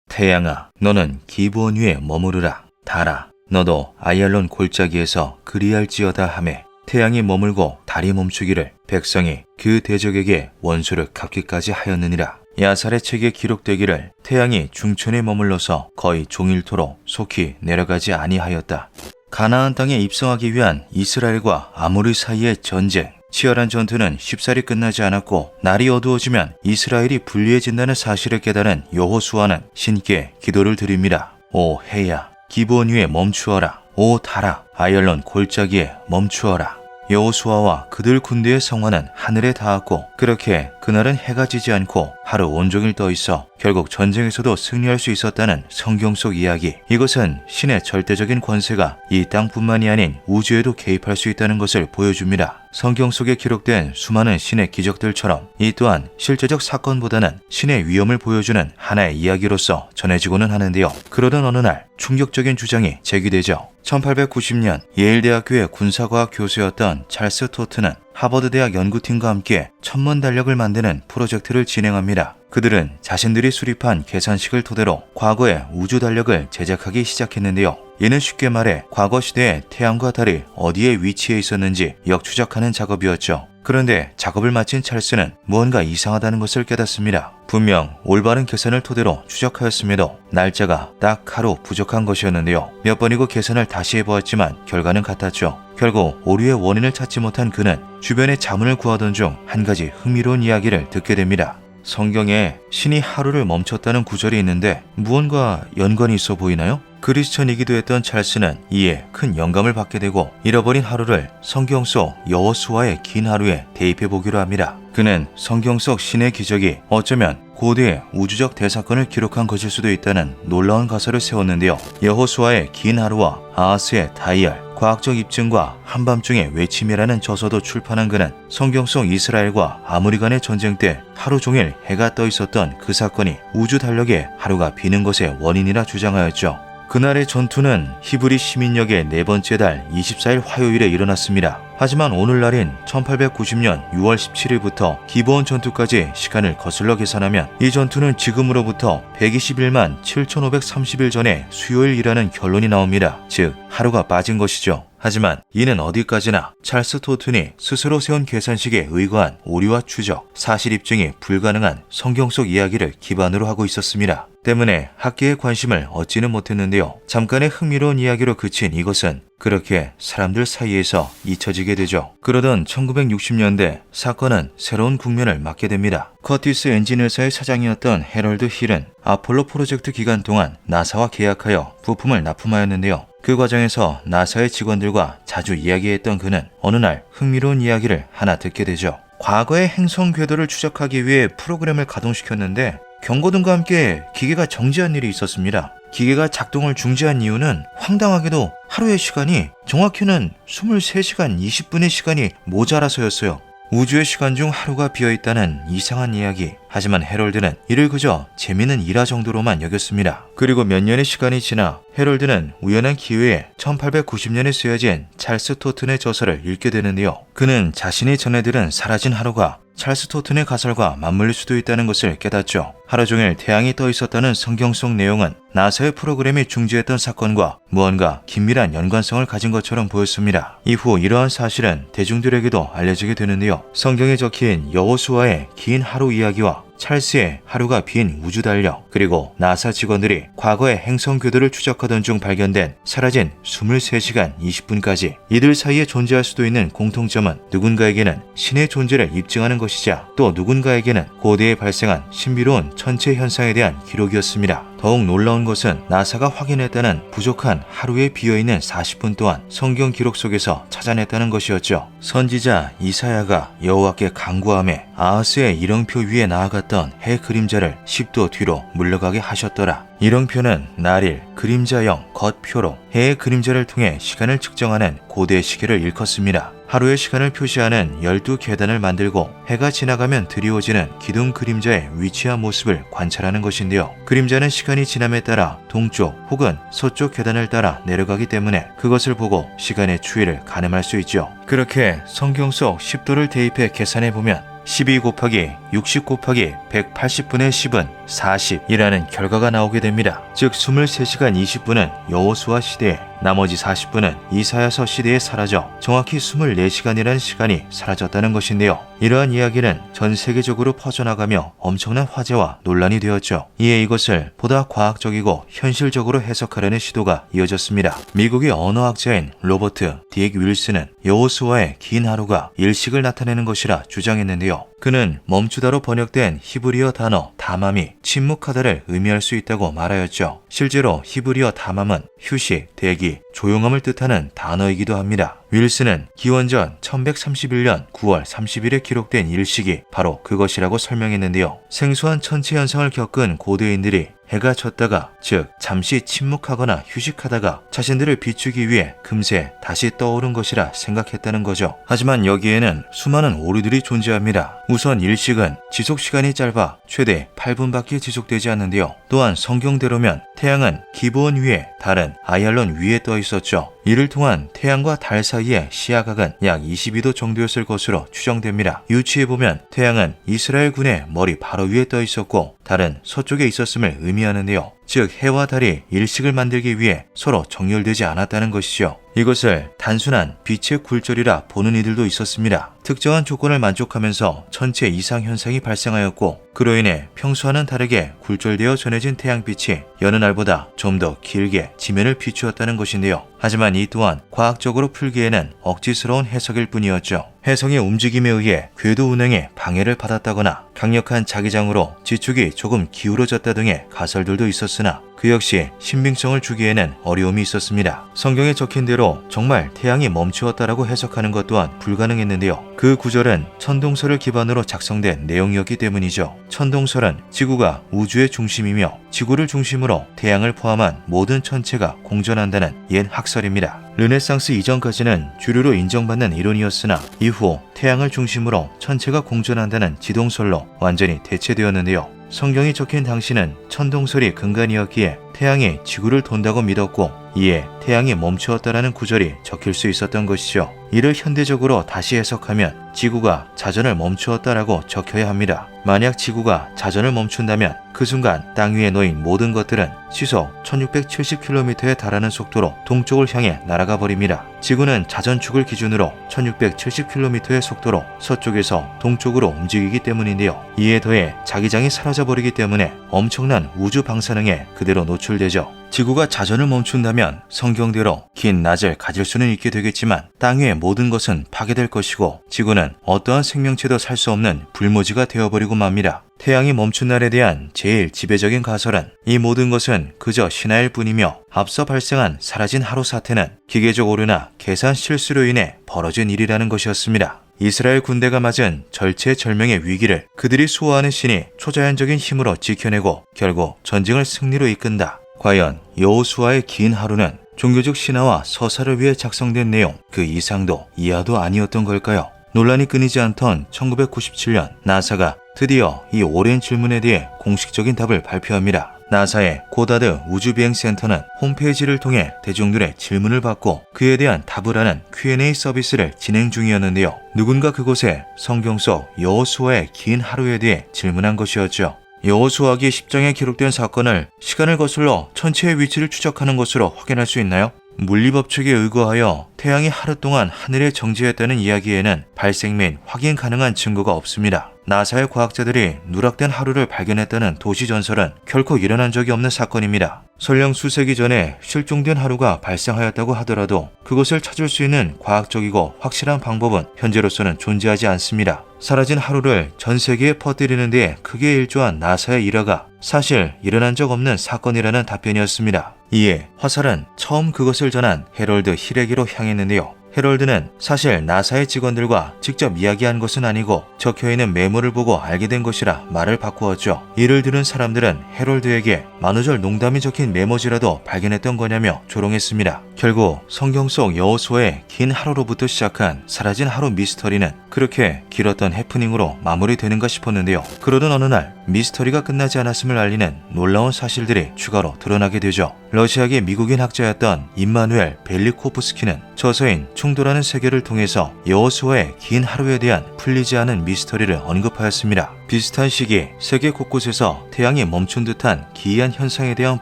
태양아, 너는 기브온 위에 머무르라. 달아, 너도 아얄론 골짜기에서 그리할지어다 하매 태양이 머물고 달이 멈추기를 백성이 그 대적에게 원수를 갚기까지 하였느니라. 야살의 책에 기록되기를 태양이 중천에 머물러서 거의 종일토록 속히 내려가지 아니하였다. 가나안 땅에 입성하기 위한 이스라엘과 아모리 사이의 전쟁. 치열한 전투는 쉽사리 끝나지 않았고 날이 어두워지면 이스라엘이 불리해진다는 사실을 깨달은 여호수아는 신께 기도를 드립니다. 오 해야, 기브온 위에 멈추어라. 오 달아, 아얄론 골짜기에 멈추어라. 여호수아와 그들 군대의 성화는 하늘에 닿았고 그렇게 그날은 해가 지지 않고 하루 온종일 떠 있어 결국 전쟁에서도 승리할 수 있었다는 성경 속 이야기. 이것은 신의 절대적인 권세가 이 땅뿐만이 아닌 우주에도 개입할 수 있다는 것을 보여줍니다. 성경 속에 기록된 수많은 신의 기적들처럼 이 또한 실제적 사건보다는 신의 위엄을 보여주는 하나의 이야기로서 전해지고는 하는데요. 그러던 어느 날 충격적인 주장이 제기되죠. 1890년 예일대학교의 군사과학 교수였던 찰스 토트는 하버드대학 연구팀과 함께 천문달력을 만드는 프로젝트를 진행합니다. 그들은 자신들이 수립한 계산식을 토대로 과거의 우주달력을 제작하기 시작했는데요. 이는 쉽게 말해 과거 시대의 태양과 달이 어디에 위치해 있었는지 역추적하는 작업이었죠. 그런데 작업을 마친 찰스는 무언가 이상하다는 것을 깨닫습니다. 분명 올바른 계산을 토대로 추적하였음에도 날짜가 딱 하루 부족한 것이었는데요. 몇 번이고 계산을 다시 해보았지만 결과는 같았죠. 결국 오류의 원인을 찾지 못한 그는 주변의 자문을 구하던 중 한 가지 흥미로운 이야기를 듣게 됩니다. 성경에 신이 하루를 멈췄다는 구절이 있는데 무언가 연관이 있어 보이나요? 크리스천이기도 했던 찰스는 이에 큰 영감을 받게 되고 잃어버린 하루를 성경 속 여호수아의 긴 하루에 대입해 보기로 합니다. 그는 성경 속 신의 기적이 어쩌면 고대의 우주적 대사건을 기록한 것일 수도 있다는 놀라운 가설을 세웠는데요. 여호수아의 긴 하루와 아하스의 다이얼, 과학적 입증과 한밤중의 외침이라는 저서도 출판한 그는 성경 속 이스라엘과 아모리 간의 전쟁 때 하루 종일 해가 떠 있었던 그 사건이 우주 달력에 하루가 비는 것의 원인이라 주장하였죠. 그날의 전투는 히브리 시민역의 네 번째 달 24일 화요일에 일어났습니다. 하지만 오늘날인 1890년 6월 17일부터 기브온 전투까지 시간을 거슬러 계산하면 이 전투는 지금으로부터 121만 7,530일 전에 수요일이라는 결론이 나옵니다. 즉 하루가 빠진 것이죠. 하지만 이는 어디까지나 찰스 토튼이 스스로 세운 계산식에 의거한 오류와 추적, 사실 입증이 불가능한 성경 속 이야기를 기반으로 하고 있었습니다. 때문에 학계의 관심을 얻지는 못했는데요. 잠깐의 흥미로운 이야기로 그친 이것은 그렇게 사람들 사이에서 잊혀지게 되죠. 그러던 1960년대 사건은 새로운 국면을 맞게 됩니다. 커티스 엔진 회사의 사장이었던 해럴드 힐은 아폴로 프로젝트 기간 동안 나사와 계약하여 부품을 납품하였는데요. 그 과정에서 나사의 직원들과 자주 이야기했던 그는 어느 날 흥미로운 이야기를 하나 듣게 되죠. 과거의 행성 궤도를 추적하기 위해 프로그램을 가동시켰는데 경고등과 함께 기계가 정지한 일이 있었습니다. 기계가 작동을 중지한 이유는 황당하게도 하루의 시간이 정확히는 23시간 20분의 시간이 모자라서였어요. 우주의 시간 중 하루가 비어있다는 이상한 이야기. 하지만 해럴드는 이를 그저 재미있는 일화 정도로만 여겼습니다. 그리고 몇 년의 시간이 지나 해럴드는 우연한 기회에 1890년에 쓰여진 찰스 토튼의 저서를 읽게 되는데요. 그는 자신이 전해들은 사라진 하루가 찰스 토튼의 가설과 맞물릴 수도 있다는 것을 깨닫죠. 하루 종일 태양이 떠 있었다는 성경 속 내용은 나사의 프로그램이 중지했던 사건과 무언가 긴밀한 연관성을 가진 것처럼 보였습니다. 이후 이러한 사실은 대중들에게도 알려지게 되는데요. 성경에 적힌 여호수아의 긴 하루 이야기와 찰스의 하루가 빈 우주 달력, 그리고 나사 직원들이 과거의 행성 궤도를 추적하던 중 발견된 사라진 23시간 20분까지 이들 사이에 존재할 수도 있는 공통점은 누군가에게는 신의 존재를 입증하는 것이자 또 누군가에게는 고대에 발생한 신비로운 천체 현상에 대한 기록이었습니다. 더욱 놀라운 것은 나사가 확인했다는 부족한 하루에 비어있는 40분 동안 성경 기록 속에서 찾아냈다는 것이었죠. 선지자 이사야가 여호와께 간구하며 아하스의 일렁표 위에 나아갔던 해 그림자를 10도 뒤로 물러가게 하셨더라. 일렁표는 날일, 그림자형, 겉표로 해의 그림자를 통해 시간을 측정하는 고대 시계를 일컫습니다. 하루의 시간을 표시하는 12계단을 만들고 해가 지나가면 드리워지는 기둥 그림자의 위치와 모습을 관찰하는 것인데요. 그림자는 시간이 지남에 따라 동쪽 혹은 서쪽 계단을 따라 내려가기 때문에 그것을 보고 시간의 추이를 가늠할 수 있죠. 그렇게 성경 속 10도를 대입해 계산해보면 12 곱하기 60 곱하기 180분의 10은 40이라는 결과가 나오게 됩니다. 즉 23시간 20분은 여호수아 시대에, 나머지 40분은 이사야서 시대에 사라져 정확히 24시간이라는 시간이 사라졌다는 것인데요. 이러한 이야기는 전 세계적으로 퍼져나가며 엄청난 화제와 논란이 되었죠. 이에 이것을 보다 과학적이고 현실적으로 해석하려는 시도가 이어졌습니다. 미국의 언어학자인 로버트 딕 윌슨은 여호수아의 긴 하루가 일식을 나타내는 것이라 주장했는데요. 그는 멈추다로 번역된 히브리어 단어 다맘이 침묵하다를 의미할 수 있다고 말하였죠. 실제로 히브리어 다맘은 휴식, 대기, 조용함을 뜻하는 단어이기도 합니다. 윌슨은 기원전 1131년 9월 30일에 기록된 일식이 바로 그것이라고 설명했는데요. 생소한 천체 현상을 겪은 고대인들이 해가 졌다가, 즉 잠시 침묵하거나 휴식하다가 자신들을 비추기 위해 금세 다시 떠오른 것이라 생각했다는 거죠. 하지만 여기에는 수많은 오류들이 존재합니다. 우선 일식은 지속시간이 짧아 최대 8분밖에 지속되지 않는데요. 또한 성경대로면 태양은 기브온 위에, 달은 아얄론 위에 떠 있었죠. 이를 통한 태양과 달 사이의 시야각은 약 22도 정도였을 것으로 추정됩니다. 유추해보면 태양은 이스라엘 군의 머리 바로 위에 떠 있었고 달은 서쪽에 있었음을 의미하는데요. 즉 해와 달이 일식을 만들기 위해 서로 정렬되지 않았다는 것이죠. 이것을 단순한 빛의 굴절이라 보는 이들도 있었습니다. 특정한 조건을 만족하면서 천체 이상 현상이 발생하였고 그로 인해 평소와는 다르게 굴절되어 전해진 태양빛이 여느 날보다 좀 더 길게 지면을 비추었다는 것인데요. 하지만 이 또한 과학적으로 풀기에는 억지스러운 해석일 뿐이었죠. 혜성의 움직임에 의해 궤도 운행에 방해를 받았다거나 강력한 자기장으로 지축이 조금 기울어졌다 등의 가설들도 있었으나 그 역시 신빙성을 주기에는 어려움이 있었습니다. 성경에 적힌 대로 정말 태양이 멈추었다라고 해석하는 것 또한 불가능했는데요. 그 구절은 천동설을 기반으로 작성된 내용이었기 때문이죠. 천동설은 지구가 우주의 중심이며 지구를 중심으로 태양을 포함한 모든 천체가 공전한다는 옛 학설입니다. 르네상스 이전까지는 주류로 인정받는 이론이었으나 이후 태양을 중심으로 천체가 공전한다는 지동설로 완전히 대체되었는데요. 성경이 적힌 당시는 천동설이 근간이었기에 태양이 지구를 돈다고 믿었고 이에 태양이 멈추었다라는 구절이 적힐 수 있었던 것이죠. 이를 현대적으로 다시 해석하면 지구가 자전을 멈추었다라고 적혀야 합니다. 만약 지구가 자전을 멈춘다면 그 순간 땅 위에 놓인 모든 것들은 시속 1670km에 달하는 속도로 동쪽을 향해 날아가 버립니다. 지구는 자전축을 기준으로 1670km의 속도로 서쪽에서 동쪽으로 움직이기 때문인데요. 이에 더해 자기장이 사라져버리기 때문에 엄청난 우주 방사능에 그대로 노출되죠. 지구가 자전을 멈춘다면 성경대로 긴 낮을 가질 수는 있게 되겠지만 땅 위의 모든 것은 파괴될 것이고 지구는 어떠한 생명체도 살 수 없는 불모지가 되어버리고 맙니다. 태양이 멈춘 날에 대한 제일 지배적인 가설은 이 모든 것은 그저 신화일 뿐이며 앞서 발생한 사라진 하루 사태는 기계적 오류나 계산 실수로 인해 벌어진 일이라는 것이었습니다. 이스라엘 군대가 맞은 절체절명의 위기를 그들이 수호하는 신이 초자연적인 힘으로 지켜내고 결국 전쟁을 승리로 이끈다. 과연 여호수아의 긴 하루는 종교적 신화와 서사를 위해 작성된 내용 그 이상도 이하도 아니었던 걸까요? 논란이 끊이지 않던 1997년 나사가 드디어 이 오랜 질문에 대해 공식적인 답을 발표합니다. 나사의 고다드 우주비행센터는 홈페이지를 통해 대중들의 질문을 받고 그에 대한 답을 하는 Q&A 서비스를 진행 중이었는데요. 누군가 그곳에 성경 속 여호수아의 긴 하루에 대해 질문한 것이었죠. 여호수아기 10장에 기록된 사건을 시간을 거슬러 천체의 위치를 추적하는 것으로 확인할 수 있나요? 물리법칙에 의거하여 태양이 하루 동안 하늘에 정지했다는 이야기에는 발생 및 확인 가능한 증거가 없습니다. 나사의 과학자들이 누락된 하루를 발견했다는 도시 전설은 결코 일어난 적이 없는 사건입니다. 설령 수세기 전에 실종된 하루가 발생하였다고 하더라도 그것을 찾을 수 있는 과학적이고 확실한 방법은 현재로서는 존재하지 않습니다. 사라진 하루를 전 세계에 퍼뜨리는 데 크게 일조한 나사의 일화가 사실 일어난 적 없는 사건이라는 답변이었습니다. 이에 화살은 처음 그것을 전한 헤럴드 힐에게로 향했는데요. 헤럴드는 사실 나사의 직원들과 직접 이야기한 것은 아니고 적혀있는 메모를 보고 알게 된 것이라 말을 바꾸었죠. 이를 들은 사람들은 헤럴드에게 만우절 농담이 적힌 메모지라도 발견했던 거냐며 조롱했습니다. 결국 성경 속 여호수아의 긴 하루로부터 시작한 사라진 하루 미스터리는 그렇게 길었던 해프닝으로 마무리되는가 싶었는데요. 그러던 어느 날 미스터리가 끝나지 않았음을 알리는 놀라운 사실들이 추가로 드러나게 되죠. 러시아계 미국인 학자였던 임마누엘 벨리코프스키는 저서인 충돌하는 세계를 통해서 여호수아의 긴 하루에 대한 풀리지 않은 미스터리를 언급하였습니다. 비슷한 시기 세계 곳곳에서 태양이 멈춘 듯한 기이한 현상에 대한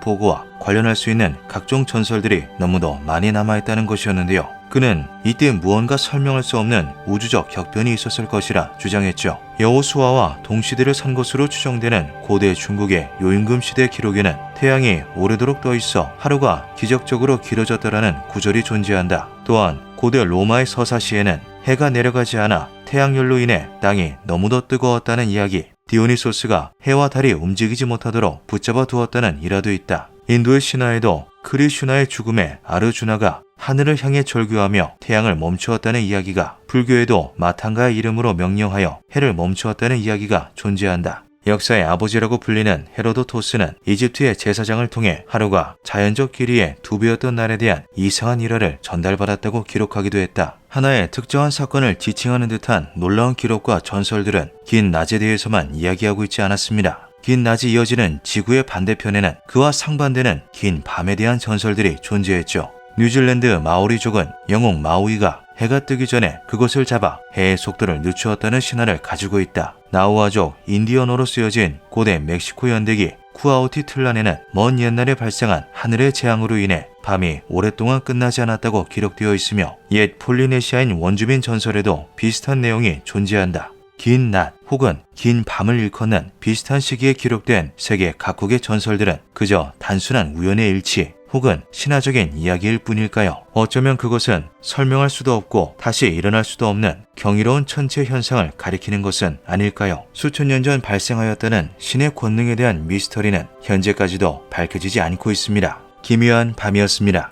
보고와 관련할 수 있는 각종 전설들이 너무도 많이 남아있다는 것이었는데요. 그는 이때 무언가 설명할 수 없는 우주적 격변이 있었을 것이라 주장했죠. 여호수아와 동시대를 산 것으로 추정되는 고대 중국의 요임금 시대 기록에는 태양이 오래도록 떠 있어 하루가 기적적으로 길어졌다라는 구절이 존재한다. 또한 고대 로마의 서사시에는 해가 내려가지 않아 태양열로 인해 땅이 너무도 뜨거웠다는 이야기, 디오니소스가 해와 달이 움직이지 못하도록 붙잡아 두었다는 일화도 있다. 인도의 신화에도 크리슈나의 죽음에 아르주나가 하늘을 향해 절규하며 태양을 멈추었다는 이야기가, 불교에도 마탄가의 이름으로 명령하여 해를 멈추었다는 이야기가 존재한다. 역사의 아버지라고 불리는 헤로도토스는 이집트의 제사장을 통해 하루가 자연적 길이의 2배였던 날에 대한 이상한 일화를 전달받았다고 기록하기도 했다. 하나의 특정한 사건을 지칭하는 듯한 놀라운 기록과 전설들은 긴 낮에 대해서만 이야기하고 있지 않았습니다. 긴 낮이 이어지는 지구의 반대편에는 그와 상반되는 긴 밤에 대한 전설들이 존재했죠. 뉴질랜드 마오리족은 영웅 마우이가 해가 뜨기 전에 그것을 잡아 해의 속도를 늦추었다는 신화를 가지고 있다. 나우아족 인디언어로 쓰여진 고대 멕시코 연대기 쿠아우티틀란에는 먼 옛날에 발생한 하늘의 재앙으로 인해 밤이 오랫동안 끝나지 않았다고 기록되어 있으며 옛 폴리네시아인 원주민 전설에도 비슷한 내용이 존재한다. 긴 낮 혹은 긴 밤을 일컫는 비슷한 시기에 기록된 세계 각국의 전설들은 그저 단순한 우연의 일치 혹은 신화적인 이야기일 뿐일까요? 어쩌면 그것은 설명할 수도 없고 다시 일어날 수도 없는 경이로운 천체 현상을 가리키는 것은 아닐까요? 수천 년 전 발생하였다는 신의 권능에 대한 미스터리는 현재까지도 밝혀지지 않고 있습니다. 기묘한 밤이었습니다.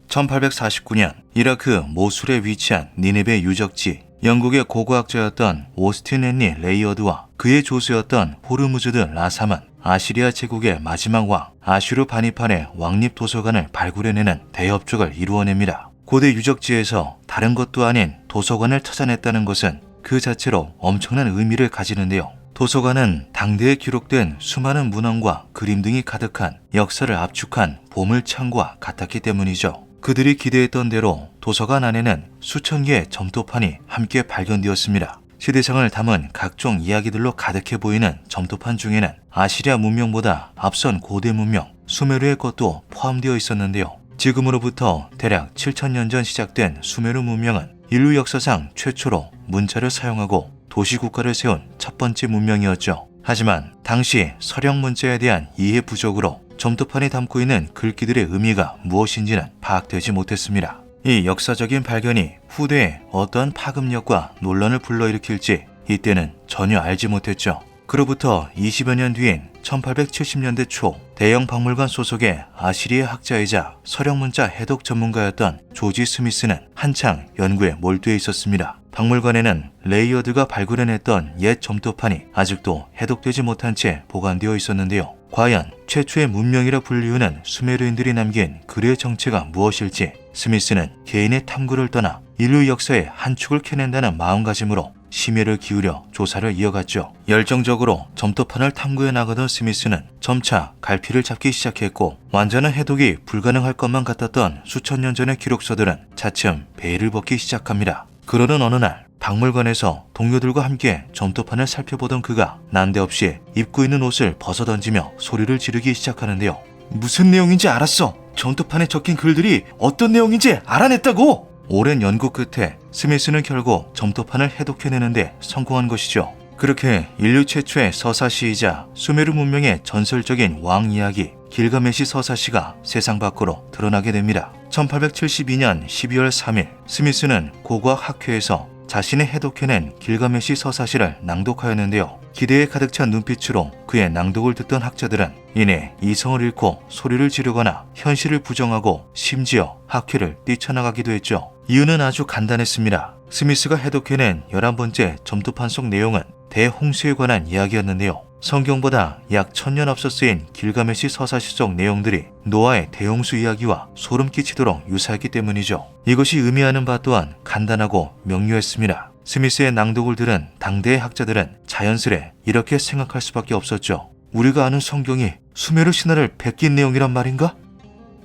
1849년 이라크 모술에 위치한 니네베 유적지, 영국의 고고학자였던 오스틴 앤리 레이어드와 그의 조수였던 호르무즈드 라삼은 아시리아 제국의 마지막 왕 아슈르바니판의 왕립 도서관을 발굴해내는 대협적을 이루어냅니다. 고대 유적지에서 다른 것도 아닌 도서관을 찾아냈다는 것은 그 자체로 엄청난 의미를 가지는데요. 도서관은 당대에 기록된 수많은 문헌과 그림 등이 가득한 역사를 압축한 보물창고와 같았기 때문이죠. 그들이 기대했던 대로 도서관 안에는 수천 개의 점토판이 함께 발견되었습니다. 시대상을 담은 각종 이야기들로 가득해 보이는 점토판 중에는 아시리아 문명보다 앞선 고대 문명 수메르의 것도 포함되어 있었는데요. 지금으로부터 대략 7,000년 전 시작된 수메르 문명은 인류 역사상 최초로 문자를 사용하고 도시국가를 세운 첫 번째 문명이었죠. 하지만 당시 서령 문자에 대한 이해 부족으로 점토판에 담고 있는 글귀들의 의미가 무엇인지는 파악되지 못했습니다. 이 역사적인 발견이 후대에 어떠한 파급력과 논란을 불러일으킬지 이때는 전혀 알지 못했죠. 그로부터 20여 년 뒤인 1870년대 초 대형 박물관 소속의 아시리아 학자이자 서령문자 해독 전문가였던 조지 스미스는 한창 연구에 몰두해 있었습니다. 박물관에는 레이어드가 발굴해냈던 옛 점토판이 아직도 해독되지 못한 채 보관되어 있었는데요. 과연 최초의 문명이라 불리우는 수메르인들이 남긴 글의 정체가 무엇일지 스미스는 개인의 탐구를 떠나 인류 역사의 한 축을 캐낸다는 마음가짐으로 심혈을 기울여 조사를 이어갔죠. 열정적으로 점토판을 탐구해 나가던 스미스는 점차 갈피를 잡기 시작했고 완전한 해독이 불가능할 것만 같았던 수천 년 전의 기록서들은 차츰 베일을 벗기 시작합니다. 그러던 어느 날 박물관에서 동료들과 함께 점토판을 살펴보던 그가 난데없이 입고 있는 옷을 벗어던지며 소리를 지르기 시작하는데요. 무슨 내용인지 알았어. 점토판에 적힌 글들이 어떤 내용인지 알아냈다고. 오랜 연구 끝에 스미스는 결국 점토판을 해독해내는데 성공한 것이죠. 그렇게 인류 최초의 서사시이자 수메르 문명의 전설적인 왕 이야기 길가메시 서사시가 세상 밖으로 드러나게 됩니다. 1872년 12월 3일 스미스는 고고학 학회에서 자신이 해독해낸 길가메시 서사시를 낭독하였는데요. 기대에 가득 찬 눈빛으로 그의 낭독을 듣던 학자들은 이내 이성을 잃고 소리를 지르거나 현실을 부정하고 심지어 학회를 뛰쳐나가기도 했죠. 이유는 아주 간단했습니다. 스미스가 해독해낸 11번째 점토판 속 내용은 대홍수에 관한 이야기였는데요. 성경보다 약 1000년 앞서 쓰인 길가메시 서사시 속 내용들이 노아의 대홍수 이야기와 소름 끼치도록 유사했기 때문이죠. 이것이 의미하는 바 또한 간단하고 명료했습니다. 스미스의 낭독을 들은 당대의 학자들은 자연스레 이렇게 생각할 수밖에 없었죠. 우리가 아는 성경이 수메르 신화를 베낀 내용이란 말인가?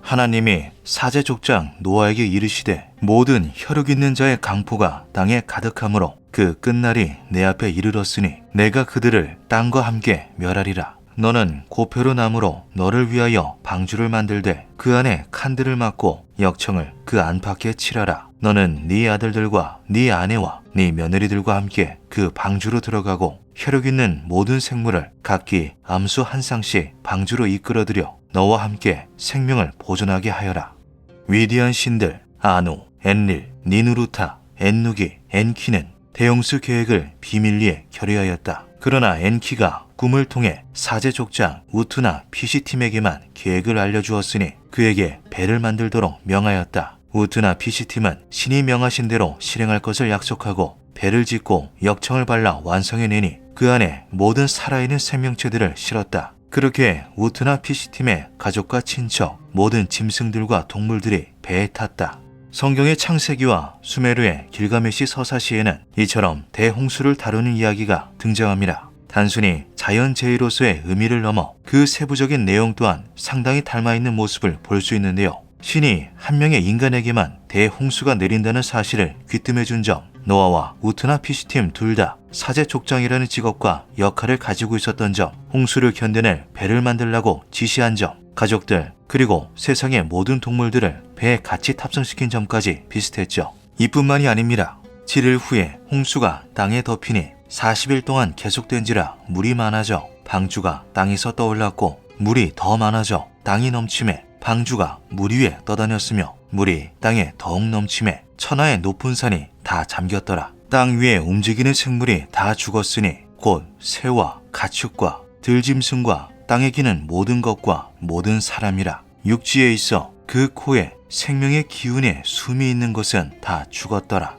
하나님이 사제 족장 노아에게 이르시되 모든 혈육 있는 자의 강포가 땅에 가득하므로 그 끝날이 내 앞에 이르렀으니 내가 그들을 땅과 함께 멸하리라. 너는 고표로 나무로 너를 위하여 방주를 만들되 그 안에 칸들을 막고 역청을 그 안팎에 칠하라. 너는 네 아들들과 네 아내와 네 며느리들과 함께 그 방주로 들어가고 혈육 있는 모든 생물을 각기 암수 한 쌍씩 방주로 이끌어들여 너와 함께 생명을 보존하게 하여라. 위대한 신들 아누, 엔릴, 니누루타, 엔누기, 엔키는 대홍수 계획을 비밀리에 결의하였다. 그러나 엔키가 꿈을 통해 사제 족장 우투나 피시팀에게만 계획을 알려주었으니 그에게 배를 만들도록 명하였다. 우투나 피시팀은 신이 명하신 대로 실행할 것을 약속하고 배를 짓고 역청을 발라 완성해내니 그 안에 모든 살아있는 생명체들을 실었다. 그렇게 우투나 피시팀의 가족과 친척, 모든 짐승들과 동물들이 배에 탔다. 성경의 창세기와 수메르의 길가메시 서사시에는 이처럼 대홍수를 다루는 이야기가 등장합니다. 단순히 자연재해로서의 의미를 넘어 그 세부적인 내용 또한 상당히 닮아있는 모습을 볼 수 있는데요. 신이 한 명의 인간에게만 대홍수가 내린다는 사실을 귀뜸해준 점, 노아와 우투나 피시팀 둘 다 사제 족장이라는 직업과 역할을 가지고 있었던 점, 홍수를 견뎌낼 배를 만들라고 지시한 점, 가족들 그리고 세상의 모든 동물들을 배에 같이 탑승시킨 점까지 비슷했죠. 이뿐만이 아닙니다. 7일 후에 홍수가 땅에 덮이니 40일 동안 계속된지라 물이 많아져 방주가 땅에서 떠올랐고 물이 더 많아져 땅이 넘침에 방주가 물 위에 떠다녔으며 물이 땅에 더욱 넘침에 천하의 높은 산이 다 잠겼더라. 땅 위에 움직이는 생물이 다 죽었으니 곧 새와 가축과 들짐승과 땅에 기는 모든 것과 모든 사람이라. 육지에 있어 그 코에 생명의 기운에 숨이 있는 것은 다 죽었더라.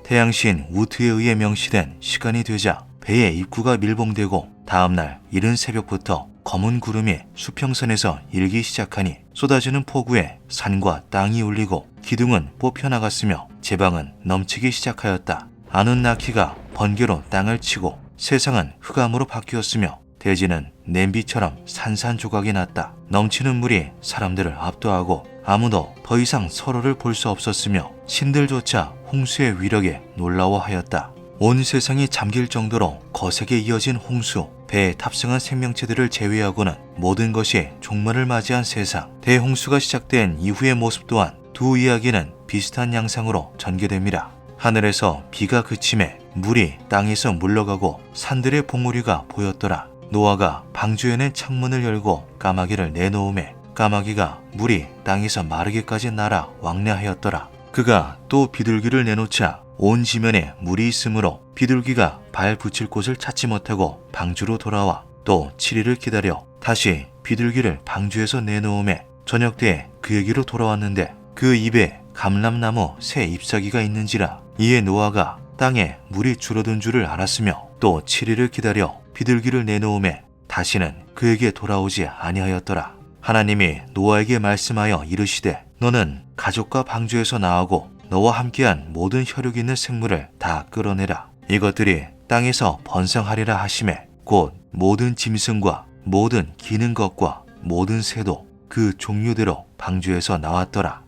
태양신 우트에 의해 명시된 시간이 되자 배의 입구가 밀봉되고 다음날 이른 새벽부터 검은 구름이 수평선에서 일기 시작하니 쏟아지는 폭우에 산과 땅이 울리고 기둥은 뽑혀나갔으며 제방은 넘치기 시작하였다. 아눈나키가 번개로 땅을 치고 세상은 흑암으로 바뀌었으며 대지는 냄비처럼 산산조각이 났다. 넘치는 물이 사람들을 압도하고 아무도 더 이상 서로를 볼 수 없었으며 신들조차 홍수의 위력에 놀라워하였다. 온 세상이 잠길 정도로 거세게 이어진 홍수, 배에 탑승한 생명체들을 제외하고는 모든 것이 종말을 맞이한 세상. 대홍수가 시작된 이후의 모습 또한 두 이야기는 비슷한 양상으로 전개됩니다. 하늘에서 비가 그침에 물이 땅에서 물러가고 산들의 봉우리가 보였더라. 노아가 방주에 낸 창문을 열고 까마귀를 내놓음에 까마귀가 물이 땅에서 마르기까지 날아 왕래하였더라. 그가 또 비둘기를 내놓자 온 지면에 물이 있으므로 비둘기가 발 붙일 곳을 찾지 못하고 방주로 돌아와 또 7일을 기다려 다시 비둘기를 방주에서 내놓음에 저녁 때에 그에게로 돌아왔는데 그 입에 감람나무 새 잎사귀가 있는지라. 이에 노아가 땅에 물이 줄어든 줄을 알았으며 또 7일을 기다려 비둘기를 내놓음에 다시는 그에게 돌아오지 아니하였더라. 하나님이 노아에게 말씀하여 이르시되 너는 가족과 방주에서 나오고 너와 함께한 모든 혈육 있는 생물을 다 끌어내라. 이것들이 땅에서 번성하리라 하시매 곧 모든 짐승과 모든 기는 것과 모든 새도 그 종류대로 방주에서 나왔더라.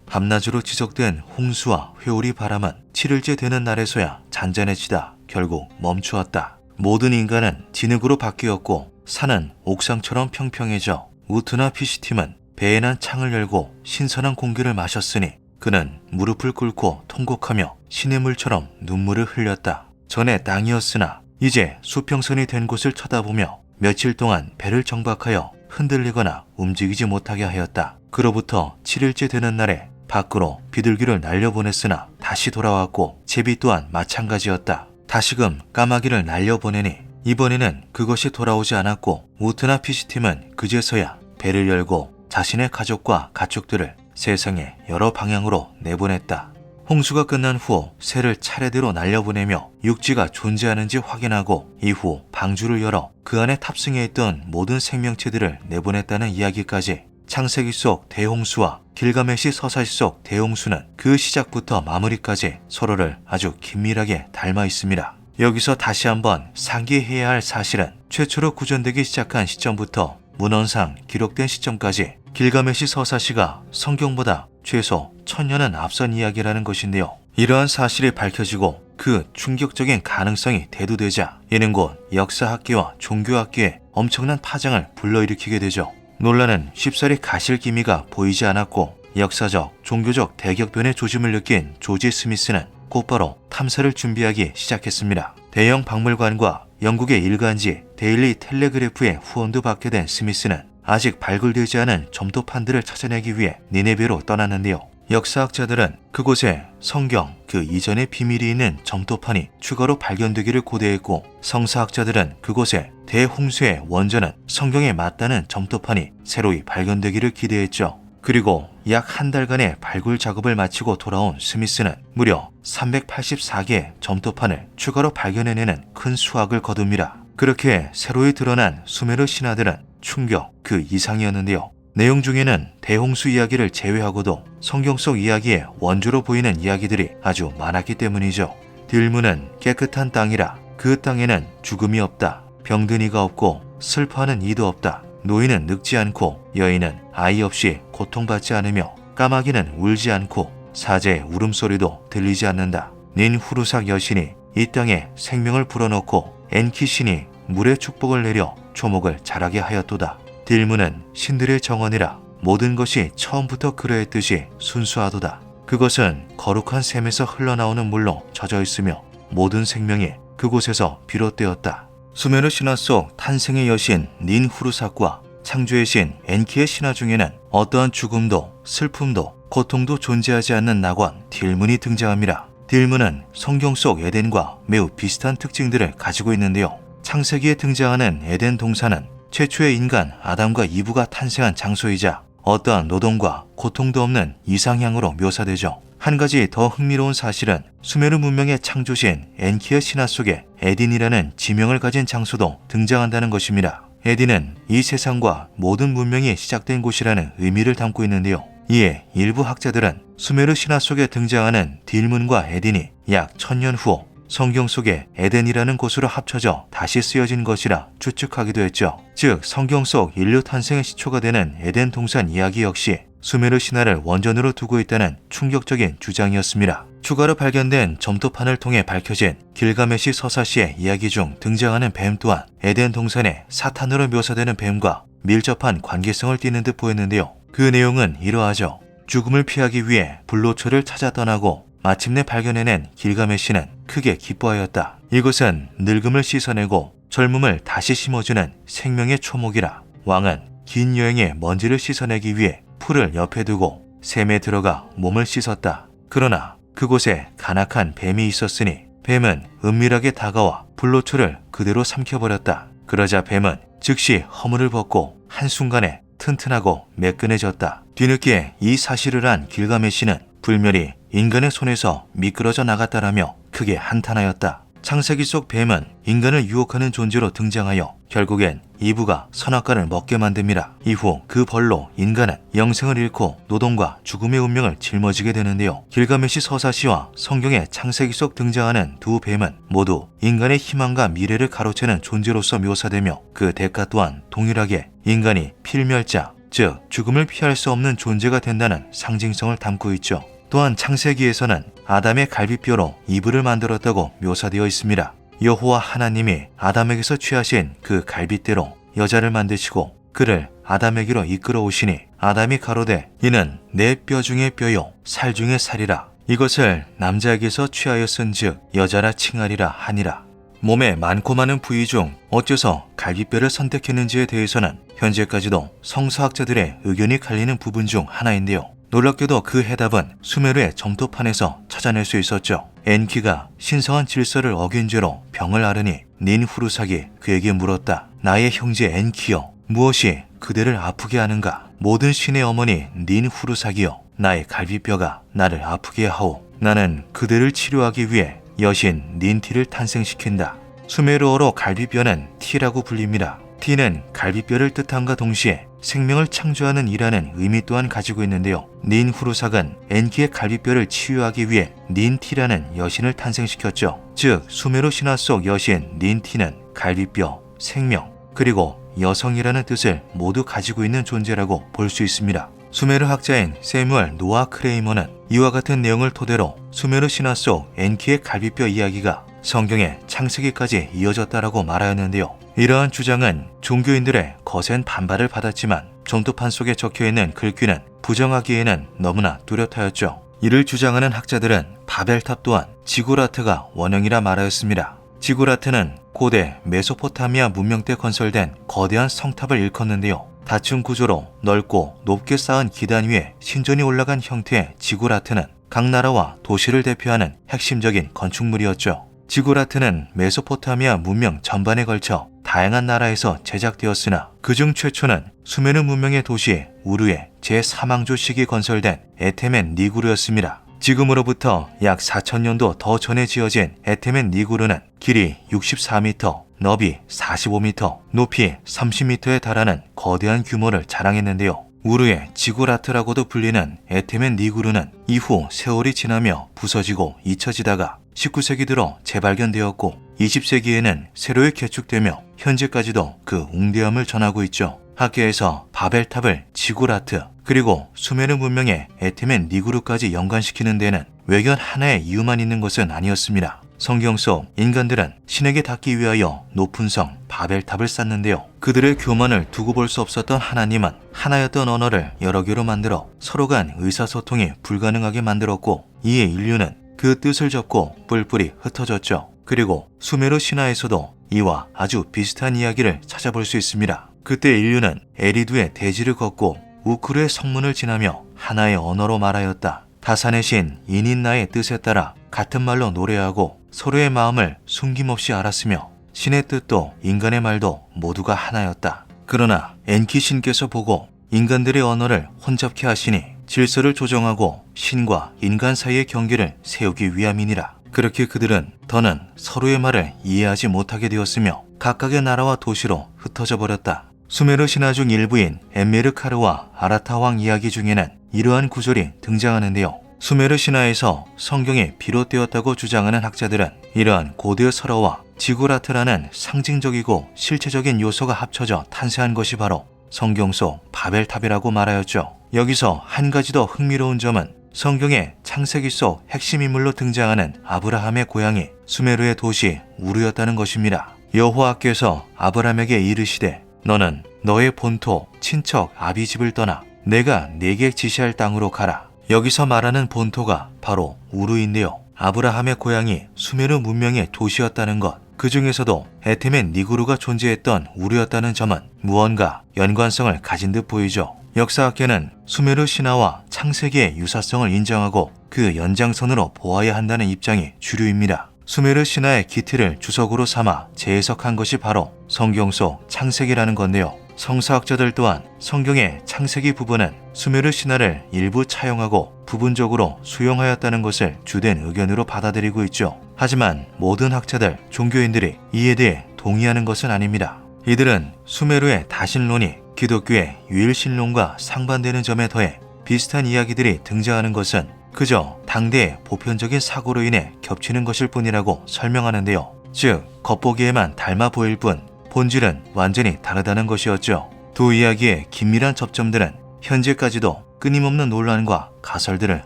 밤낮으로 지속된 홍수와 회오리 바람은 7일째 되는 날에서야 잔잔해지다 결국 멈추었다. 모든 인간은 진흙으로 바뀌었고 산은 옥상처럼 평평해져 우트나 피시팀은 배에 난 창을 열고 신선한 공기를 마셨으니 그는 무릎을 꿇고 통곡하며 신의 물처럼 눈물을 흘렸다. 전에 땅이었으나 이제 수평선이 된 곳을 쳐다보며 며칠 동안 배를 정박하여 흔들리거나 움직이지 못하게 하였다. 그로부터 7일째 되는 날에 밖으로 비둘기를 날려보냈으나 다시 돌아왔고 제비 또한 마찬가지였다. 다시금 까마귀를 날려보내니 이번에는 그것이 돌아오지 않았고 우트나 피시팀은 그제서야 배를 열고 자신의 가족과 가축들을 세상의 여러 방향으로 내보냈다. 홍수가 끝난 후 새를 차례대로 날려보내며 육지가 존재하는지 확인하고 이후 방주를 열어 그 안에 탑승해 있던 모든 생명체들을 내보냈다는 이야기까지. 창세기 속 대홍수와 길가메시 서사시 속 대홍수는 그 시작부터 마무리까지 서로를 아주 긴밀하게 닮아 있습니다. 여기서 다시 한번 상기해야 할 사실은 최초로 구전되기 시작한 시점부터 문헌상 기록된 시점까지 길가메시 서사시가 성경보다 최소 1000년은 앞선 이야기라는 것인데요. 이러한 사실이 밝혀지고 그 충격적인 가능성이 대두되자 이는 곧 역사학계와 종교학계에 엄청난 파장을 불러일으키게 되죠. 논란은 쉽사리 가실 기미가 보이지 않았고 역사적, 종교적 대격변의 조짐을 느낀 조지 스미스는 곧바로 탐사를 준비하기 시작했습니다. 대형 박물관과 영국의 일간지 데일리 텔레그래프의 후원도 받게 된 스미스는 아직 발굴되지 않은 점토판들을 찾아내기 위해 니네베로 떠났는데요. 역사학자들은 그곳에 성경 그 이전의 비밀이 있는 점토판이 추가로 발견되기를 고대했고 성사학자들은 그곳에 대홍수의 원전은 성경에 맞다는 점토판이 새로이 발견되기를 기대했죠. 그리고 약 한 달간의 발굴 작업을 마치고 돌아온 스미스는 무려 384개의 점토판을 추가로 발견해내는 큰 수확을 거둡니다. 그렇게 새로이 드러난 수메르 신화들은 충격 그 이상이었는데요. 내용 중에는 대홍수 이야기를 제외하고도 성경 속 이야기의 원조로 보이는 이야기들이 아주 많았기 때문이죠. 딜문은 깨끗한 땅이라 그 땅에는 죽음이 없다. 병든 이가 없고 슬퍼하는 이도 없다. 노인은 늙지 않고 여인은 아이 없이 고통받지 않으며 까마귀는 울지 않고 사제의 울음소리도 들리지 않는다. 닌 후르삭 여신이 이 땅에 생명을 불어넣고 엔키 신이 물의 축복을 내려 초목을 자라게 하였도다. 딜문은 신들의 정원이라 모든 것이 처음부터 그러했듯이 순수하도다. 그것은 거룩한 샘에서 흘러나오는 물로 젖어 있으며 모든 생명이 그곳에서 비롯되었다. 수메르 신화 속 탄생의 여신 닌 후르삭과 창조의 신 엔키의 신화 중에는 어떠한 죽음도 슬픔도 고통도 존재하지 않는 낙원 딜문이 등장합니다. 딜문은 성경 속 에덴과 매우 비슷한 특징들을 가지고 있는데요. 창세기에 등장하는 에덴 동산은 최초의 인간 아담과 이브가 탄생한 장소이자 어떠한 노동과 고통도 없는 이상향으로 묘사되죠. 한 가지 더 흥미로운 사실은 수메르 문명의 창조신 엔키의 신화 속에 에딘이라는 지명을 가진 장소도 등장한다는 것입니다. 에딘은 이 세상과 모든 문명이 시작된 곳이라는 의미를 담고 있는데요. 이에 일부 학자들은 수메르 신화 속에 등장하는 딜문과 에딘이 약 1000년 후 성경 속의 에덴이라는 곳으로 합쳐져 다시 쓰여진 것이라 추측하기도 했죠. 즉 성경 속 인류 탄생의 시초가 되는 에덴 동산 이야기 역시 수메르 신화를 원전으로 두고 있다는 충격적인 주장이었습니다. 추가로 발견된 점토판을 통해 밝혀진 길가메시 서사시의 이야기 중 등장하는 뱀 또한 에덴 동산의 사탄으로 묘사되는 뱀과 밀접한 관계성을 띠는 듯 보였는데요. 그 내용은 이러하죠. 죽음을 피하기 위해 불로초를 찾아 떠나고 마침내 발견해낸 길가메시는 크게 기뻐하였다. 이것은 늙음을 씻어내고 젊음을 다시 심어주는 생명의 초목이라. 왕은 긴 여행의 먼지를 씻어내기 위해 풀을 옆에 두고 샘에 들어가 몸을 씻었다. 그러나 그곳에 간악한 뱀이 있었으니 뱀은 은밀하게 다가와 불로초를 그대로 삼켜버렸다. 그러자 뱀은 즉시 허물을 벗고 한순간에 튼튼하고 매끈해졌다. 뒤늦게 이 사실을 안 길가메시는 불멸이 인간의 손에서 미끄러져 나갔다라며 크게 한탄하였다. 창세기 속 뱀은 인간을 유혹하는 존재로 등장하여 결국엔 이브가 선악과를 먹게 만듭니다. 이후 그 벌로 인간은 영생을 잃고 노동과 죽음의 운명을 짊어지게 되는데요. 길가메시 서사시와 성경의 창세기 속 등장하는 두 뱀은 모두 인간의 희망과 미래를 가로채는 존재로서 묘사되며 그 대가 또한 동일하게 인간이 필멸자, 즉 죽음을 피할 수 없는 존재가 된다는 상징성을 담고 있죠. 또한 창세기에서는 아담의 갈비뼈로 이브를 만들었다고 묘사되어 있습니다. 여호와 하나님이 아담에게서 취하신 그 갈빗대로 여자를 만드시고 그를 아담에게로 이끌어 오시니 아담이 가로되 이는 내 뼈 중의 뼈요 살 중의 살이라. 이것을 남자에게서 취하였은즉 여자라 칭하리라 하니라. 몸에 많고 많은 부위 중 어째서 갈비뼈를 선택했는지에 대해서는 현재까지도 성서학자들의 의견이 갈리는 부분 중 하나인데요. 놀랍게도 그 해답은 수메르의 점토판에서 찾아낼 수 있었죠. 엔키가 신성한 질서를 어긴 죄로 병을 앓으니 닌후르삭이 그에게 물었다. 나의 형제 엔키여, 무엇이 그대를 아프게 하는가? 모든 신의 어머니 닌후르삭이여, 나의 갈비뼈가 나를 아프게 하오. 나는 그대를 치료하기 위해 여신 닌티를 탄생시킨다. 수메르어로 갈비뼈는 티라고 불립니다. 티는 갈비뼈를 뜻함과 동시에 생명을 창조하는 이라는 의미 또한 가지고 있는데요. 닌후르삭은 엔키의 갈비뼈를 치유하기 위해 닌티라는 여신을 탄생시켰죠. 즉 수메르 신화 속 여신 닌티는 갈비뼈, 생명, 그리고 여성이라는 뜻을 모두 가지고 있는 존재라고 볼 수 있습니다. 수메르 학자인 세뮤얼 노아 크레이머는 이와 같은 내용을 토대로 수메르 신화 속 엔키의 갈비뼈 이야기가 성경의 창세기까지 이어졌다라고 말하였는데요. 이러한 주장은 종교인들의 거센 반발을 받았지만 점토판 속에 적혀있는 글귀는 부정하기에는 너무나 뚜렷하였죠. 이를 주장하는 학자들은 바벨탑 또한 지구라트가 원형이라 말하였습니다. 지구라트는 고대 메소포타미아 문명 때 건설된 거대한 성탑을 일컫는데요. 다층 구조로 넓고 높게 쌓은 기단 위에 신전이 올라간 형태의 지구라트는 각 나라와 도시를 대표하는 핵심적인 건축물이었죠. 지구라트는 메소포타미아 문명 전반에 걸쳐 다양한 나라에서 제작되었으나 그중 최초는 수메르 문명의 도시 우르의 제3왕조 시기 건설된 에테멘 니구르였습니다. 지금으로부터 약 4000년도 더 전에 지어진 에테멘 니구르는 길이 64m, 너비 45m, 높이 30m에 달하는 거대한 규모를 자랑했는데요. 우르의 지구라트라고도 불리는 에테멘 니구르는 이후 세월이 지나며 부서지고 잊혀지다가 19세기 들어 재발견되었고 20세기에는 새로이 개축되며 현재까지도 그 웅대함을 전하고 있죠. 학계에서 바벨탑을 지구라트 그리고 수메르 문명의 에테멘 니구르까지 연관시키는 데는 외견 하나의 이유만 있는 것은 아니었습니다. 성경 속 인간들은 신에게 닿기 위하여 높은 성 바벨탑을 쌓는데요. 그들의 교만을 두고 볼 수 없었던 하나님은 하나였던 언어를 여러 개로 만들어 서로 간 의사소통이 불가능하게 만들었고 이에 인류는 그 뜻을 접고 뿔뿔이 흩어졌죠. 그리고 수메르 신화에서도 이와 아주 비슷한 이야기를 찾아볼 수 있습니다. 그때 인류는 에리두의 대지를 걷고 우크르의 성문을 지나며 하나의 언어로 말하였다. 다산의 신 이닌나의 뜻에 따라 같은 말로 노래하고 서로의 마음을 숨김없이 알았으며 신의 뜻도 인간의 말도 모두가 하나였다. 그러나 엔키 신께서 보고 인간들의 언어를 혼잡케 하시니 질서를 조정하고 신과 인간 사이의 경계를 세우기 위함이니라. 그렇게 그들은 더는 서로의 말을 이해하지 못하게 되었으며 각각의 나라와 도시로 흩어져 버렸다. 수메르 신화 중 일부인 엠메르카르와 아라타 왕 이야기 중에는 이러한 구절이 등장하는데요. 수메르 신화에서 성경이 비롯되었다고 주장하는 학자들은 이러한 고대 설화와 지구라트라는 상징적이고 실체적인 요소가 합쳐져 탄생한 것이 바로 성경 속 바벨탑이라고 말하였죠. 여기서 한 가지 더 흥미로운 점은 성경의 창세기 속 핵심 인물로 등장하는 아브라함의 고향이 수메르의 도시 우르였다는 것입니다. 여호와께서 아브라함에게 이르시되 너는 너의 본토 친척 아비 집을 떠나 내가 네게 지시할 땅으로 가라. 여기서 말하는 본토가 바로 우르인데요. 아브라함의 고향이 수메르 문명의 도시였다는 것, 그 중에서도 에템의 니구르가 존재했던 우르였다는 점은 무언가 연관성을 가진 듯 보이죠. 역사학계는 수메르 신화와 창세기의 유사성을 인정하고 그 연장선으로 보아야 한다는 입장이 주류입니다. 수메르 신화의 기틀을 주석으로 삼아 재해석한 것이 바로 성경 속 창세기라는 건데요. 성서학자들 또한 성경의 창세기 부분은 수메르 신화를 일부 차용하고 부분적으로 수용하였다는 것을 주된 의견으로 받아들이고 있죠. 하지만 모든 학자들, 종교인들이 이에 대해 동의하는 것은 아닙니다. 이들은 수메르의 다신론이 기독교의 유일신론과 상반되는 점에 더해 비슷한 이야기들이 등장하는 것은 그저 당대의 보편적인 사고로 인해 겹치는 것일 뿐이라고 설명하는데요. 즉, 겉보기에만 닮아 보일 뿐 본질은 완전히 다르다는 것이었죠. 두 이야기의 긴밀한 접점들은 현재까지도 끊임없는 논란과 가설들을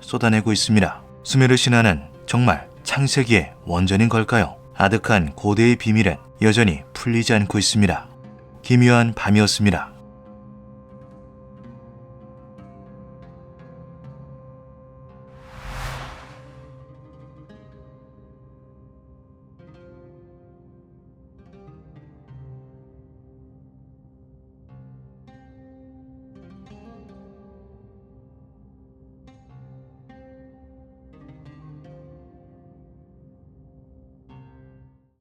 쏟아내고 있습니다. 수메르 신화는 정말 창세기의 원전인 걸까요? 아득한 고대의 비밀은 여전히 풀리지 않고 있습니다. 기묘한 밤이었습니다.